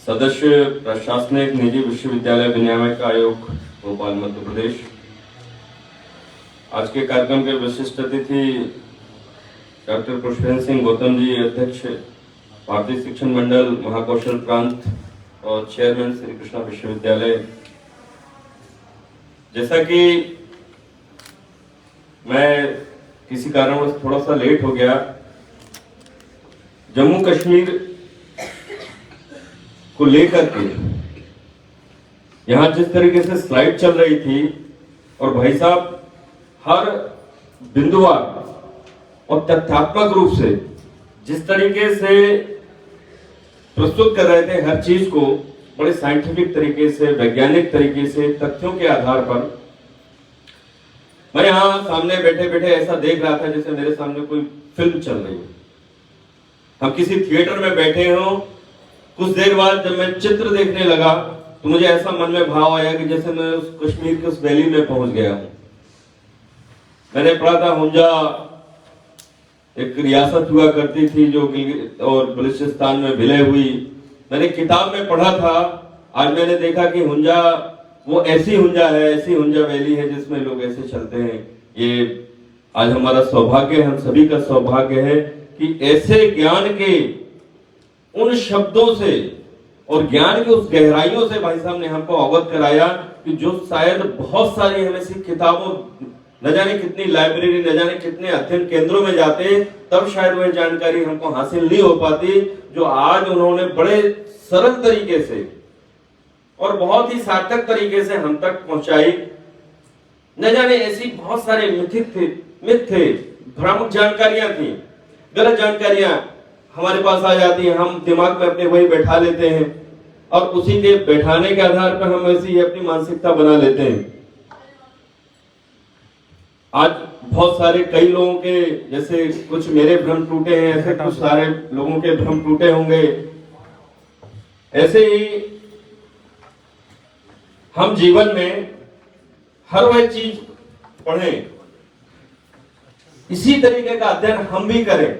सदस्य प्रशासनिक निजी विश्वविद्यालय विनियामक आयोग भोपाल मध्य प्रदेश। आज के कार्यक्रम के विशिष्ट अतिथि डॉक्टर पुष्पेंद्र सिंह गौतम जी, अध्यक्ष भारतीय शिक्षण मंडल महाकौशल प्रांत और चेयरमैन श्री कृष्णा विश्वविद्यालय। जैसा कि मैं किसी कारणवश थोड़ा सा लेट हो गया, जम्मू कश्मीर को लेकर के यहां जिस तरीके से स्लाइड चल रही थी और भाई साहब हर बिंदुवार और तथ्यात्मक रूप से जिस तरीके से प्रस्तुत कर रहे थे हर चीज को, बड़े साइंटिफिक तरीके से, वैज्ञानिक तरीके से, तथ्यों के आधार पर, मैं यहां सामने बैठे बैठे ऐसा देख रहा था जैसे मेरे सामने कोई फिल्म चल रही है। हम किसी थिएटर में बैठे हो, कुछ देर बाद जब मैं चित्र देखने लगा तो मुझे ऐसा मन में भाव आया कि जैसे मैं उस कश्मीर के उस वैली में पहुंच गया हूं। मैंने पढ़ा था हुंजा एक रियासत हुआ करती थी जो गिलगित और बलूचिस्तान में विलय हुई। मैंने किताब में पढ़ा था, आज मैंने देखा कि हुंजा वो ऐसी हुंजा है, ऐसी हुंजा वैली है जिसमें लोग ऐसे चलते हैं। ये आज हमारा सौभाग्य, हम सभी का सौभाग्य है कि ऐसे ज्ञान के उन शब्दों से और ज्ञान के उस गहराइयों से भाई साहब ने हमको अवगत कराया कि जो शायद बहुत सारी हमें सी किताबों, न जाने कितनी लाइब्रेरी, न जाने कितने अध्ययन केंद्रों में जाते तब शायद वह जानकारी हमको हासिल नहीं हो पाती, जो आज उन्होंने बड़े सरल तरीके से और बहुत ही सार्थक तरीके से हम तक पहुंचाई। न जाने ऐसी बहुत सारे मिथ थे, भ्रामक जानकारियां थी, गलत जानकारियां हमारे पास आ जाती हैं, हम दिमाग में अपने वही बैठा लेते हैं और उसी के बैठाने के आधार पर हम ऐसी अपनी मानसिकता बना लेते हैं। आज बहुत सारे कई लोगों के, जैसे कुछ मेरे भ्रम टूटे हैं, ऐसे कुछ सारे लोगों के भ्रम टूटे होंगे। ऐसे ही हम जीवन में हर वह चीज पढ़ें, इसी तरीके का अध्ययन हम भी करें।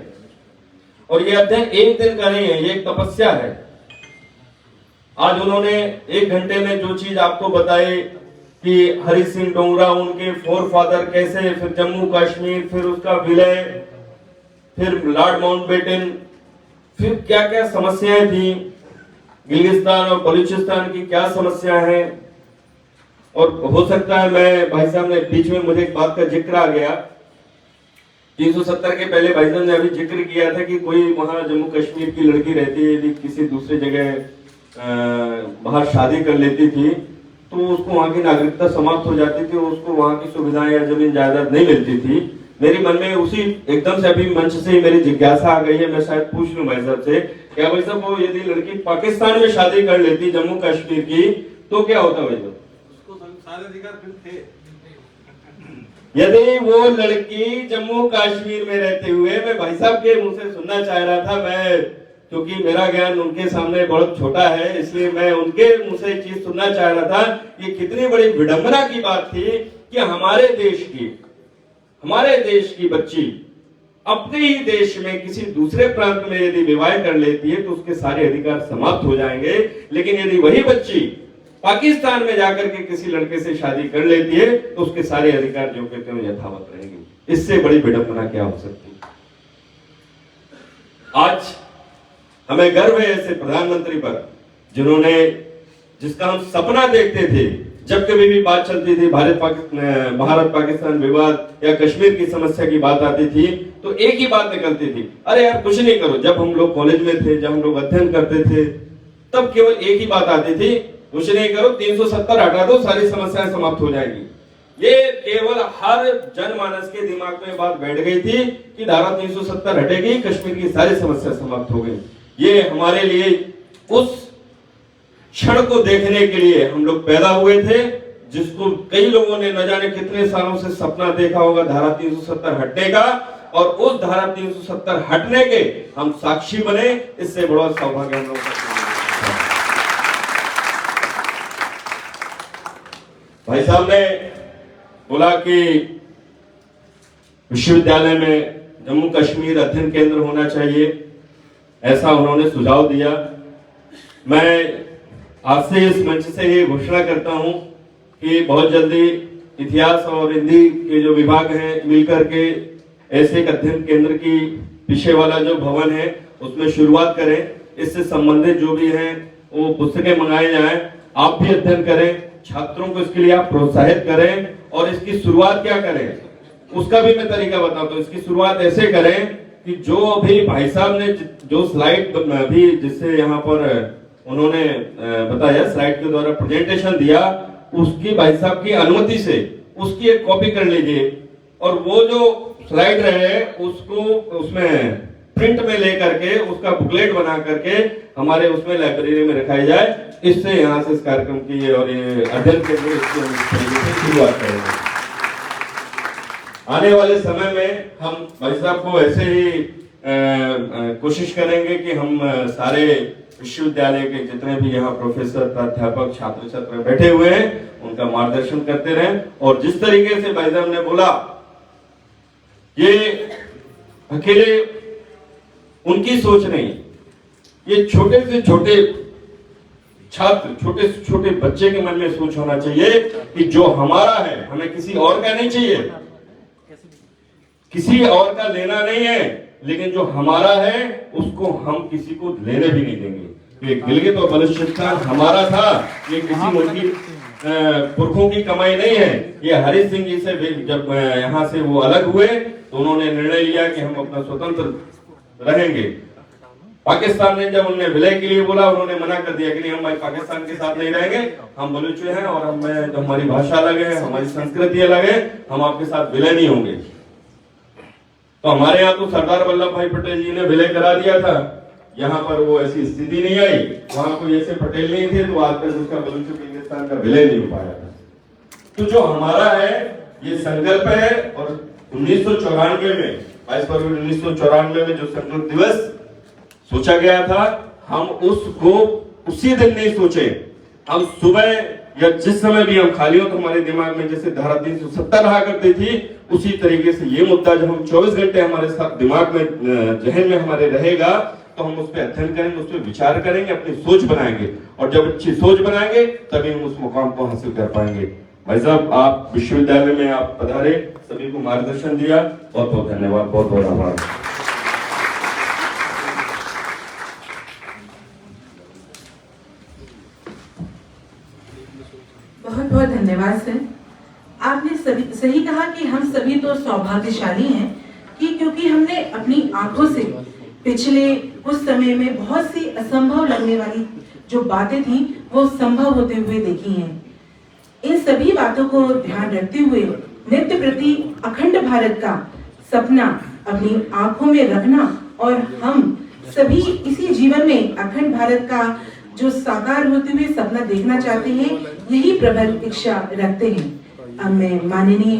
और ये अध्ययन एक दिन का नहीं है, ये एक तपस्या है। आज उन्होंने 1 घंटे में जो चीज आपको बताई कि हरि सिंह डोगरा, उनके फोर फादर कैसे, फिर जम्मू कश्मीर, फिर उसका विलय, फिर लॉर्ड माउंटबेटन, फिर क्या क्या समस्याएं थी, गिलगिस्तान और बलूचिस्तान की क्या समस्या है। और हो सकता है मैं, भाई साहब ने बीच में मुझे एक बात का जिक्र आ गया, 370 के पहले भाई साहब ने अभी जिक्र किया था कि कोई वहां जम्मू कश्मीर की लड़की रहती है, यदि किसी दूसरी जगह बाहर शादी कर लेती थी तो उसको वहां की नागरिकता समाप्त हो जाती थी, उसको वहां की सुविधाएं या जमीन जायदाद नहीं मिलती थी। मेरे मन में उसी एकदम से अभी मंच से ही मेरी जिज्ञासा आ गई है, मैं शायद पूछ लूं भाई साहब से, क्या भाई साहब वो यदि लड़की पाकिस्तान में शादी कर लेती जम्मू कश्मीर की तो क्या होता भाई साहब? उसको सारे अधिकार फिर थे। यदि वो लड़की जम्मू कश्मीर में रहते हुए, मैं भाई साहब के मुंह से सुनना चाह रहा था, मैं क्योंकि मेरा ज्ञान उनके सामने बहुत छोटा है इसलिए मैं उनके मुंह से एक चीज सुनना चाह रहा था, ये कितनी बड़ी विडंबना की बात थी कि हमारे देश की बच्ची अपने ही देश में किसी दूसरे प्रांत में यदि विवाह कर लेती है तो उसके सारे अधिकार समाप्त हो जाएंगे, लेकिन यदि वही बच्ची पाकिस्तान में जाकर के किसी लड़के से शादी कर लेती है तो उसके सारे अधिकार जो कहते हैं यथावत रहेंगे। इससे बड़ी विडंबना क्या हो सकती है? आज हमें गर्व है ऐसे प्रधानमंत्री पर जिसका हम सपना देखते थे। जब कभी भी बात चलती थी भारत पाकिस्तान विवाद या कश्मीर की समस्या की बात आती थी तो एक ही बात निकलती थी, अरे यार कुछ नहीं करो। जब हम लोग कॉलेज में थे, जब हम लोग अध्ययन करते थे, तब केवल एक ही बात आती थी, कुछ नहीं करो, 370 हटा दो, सारी समस्याएं समाप्त हो जाएंगी। ये केवल हर जनमानस के दिमाग में बात बैठ गई थी कि धारा 370 हटेगी, कश्मीर की सारी समस्या समाप्त हो गई। ये हमारे लिए उस क्षण को देखने के लिए हम लोग पैदा हुए थे, जिसको कई लोगों ने न जाने कितने सालों से सपना देखा होगा धारा 370 हटने का, और उस धारा 370 हटने के हम साक्षी बने, इससे बड़ा सौभाग्य हम लोगों का। भाई साहब ने बोला कि विश्वविद्यालय में जम्मू कश्मीर अध्ययन केंद्र होना चाहिए, ऐसा उन्होंने सुझाव दिया। मैं आज से इस मंच से ये घोषणा करता हूं कि बहुत जल्दी इतिहास और हिंदी के जो विभाग हैं मिलकर के ऐसे एक अध्ययन केंद्र की पीछे वाला जो भवन है उसमें शुरुआत करें। इससे संबंधित जो भी हैं वो पुस्तकें मंगाए जाएं, आप भी अध्ययन करें, छात्रों को इसके लिए आप प्रोत्साहित करें, और इसकी शुरुआत क्या करें उसका भी मैं तरीका बताता हूँ। इसकी शुरुआत ऐसे करें कि जो अभी भाई साहब ने जो स्लाइड अभी जिससे यहाँ पर उन्होंने बताया, स्लाइड के द्वारा प्रेजेंटेशन दिया, उसकी भाई साहब की अनुमति से उसकी एक कॉपी कर लीजिए, और वो जो स्लाइड रहे उसको उसमें प्रिंट में लेकर के उसका बुकलेट बना करके हमारे उसमें लाइब्रेरी में रखाई जाए। इससे यहाँ से इस कार्यक्रम की और ये अध्ययन के लिए शुरुआत करेंगे। आने वाले समय में हम भाई साहब को ऐसे ही कोशिश करेंगे कि हम सारे विश्वविद्यालय के जितने भी यहाँ प्रोफेसर, प्राध्यापक, छात्र छात्र बैठे हुए हैं उनका मार्गदर्शन करते रहें। और जिस तरीके से भाई साहब ने बोला, ये अकेले उनकी सोच नहीं, ये छोटे से छोटे छात्र, छोटे से छोटे बच्चे के मन में सोच होना चाहिए कि जो हमारा है हमें किसी और का नहीं चाहिए, किसी और का लेना नहीं है, लेकिन जो हमारा है उसको हम किसी को लेने भी नहीं देंगे। ये गिलगित और बलूचिस्तान हमारा था, ये किसी मुल्की पुरखों की कमाई नहीं है। ये हरि सिंह जी से जब यहाँ से वो अलग हुए तो उन्होंने निर्णय लिया कि हम अपना स्वतंत्र रहेंगे। पाकिस्तान ने जब उन्हें विलय के लिए बोला, उन्होंने मना कर दिया कि नहीं, हम पाकिस्तान के साथ नहीं रहेंगे, हम बलूच हैं और हमें हमारी भाषा अलग है, हमारी संस्कृति अलग है, हम आपके साथ विलय नहीं होंगे। तो हमारे यहाँ तो सरदार वल्लभ भाई पटेल जी ने विलय करा दिया था, यहाँ पर वो ऐसी स्थिति नहीं आई, वहां कोई ऐसे पटेल नहीं थे, तो आज तक उसका बलूचिस्तान का विलय नहीं हो पाया था। तो जो हमारा है ये संकल्प है, और 1994 में 22 फरवरी 1994 में जो संकल्प दिवस सोचा गया था, हम उसको उसी दिन नहीं सोचे, हम सुबह या जिस समय भी हम खाली हो तो हमारे दिमाग में जैसे धारा 370 रहा करती थी, उसी तरीके से ये मुद्दा जब हम 24 घंटे हमारे साथ दिमाग में, जहन में हमारे रहेगा, तो हम उस पर अध्ययन करेंगे, उस पर विचार करेंगे, अपनी सोच बनाएंगे, और जब अच्छी सोच बनाएंगे तभी हम उस मुकाम को हासिल कर पाएंगे। भाई साहब, आप विश्वविद्यालय में आप पधारे, सभी को मार्गदर्शन दिया, बहुत बहुत धन्यवाद, बहुत बहुत आभार। बहुत बहुत धन्यवाद सर। आपने सही कहा कि हम सभी तो सौभाग्यशाली हैं कि क्योंकि हमने अपनी आंखों से पिछले कुछ समय में बहुत सी असंभव लगने वाली जो बातें थी वो संभव होते हुए देखी हैं। इन सभी बातों को ध्यान रखते हुए नित्य प्रति अखंड भारत का सपना अपनी आंखों में रखना, और हम सभी इसी जीवन में अखंड भारत का जो साकार होते हुए सपना देखना चाहते हैं, यही प्रबल इच्छा रखते हैं। अब मैं माननीय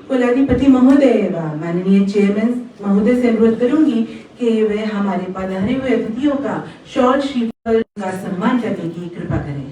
कुलाधिपति महोदय व माननीय चेयरमैन महोदय से अनुरोध करूंगी कि वे हमारे पधारे हुए अतिथियों का शॉल श्रीफल का सम्मान करने की कृपा करें।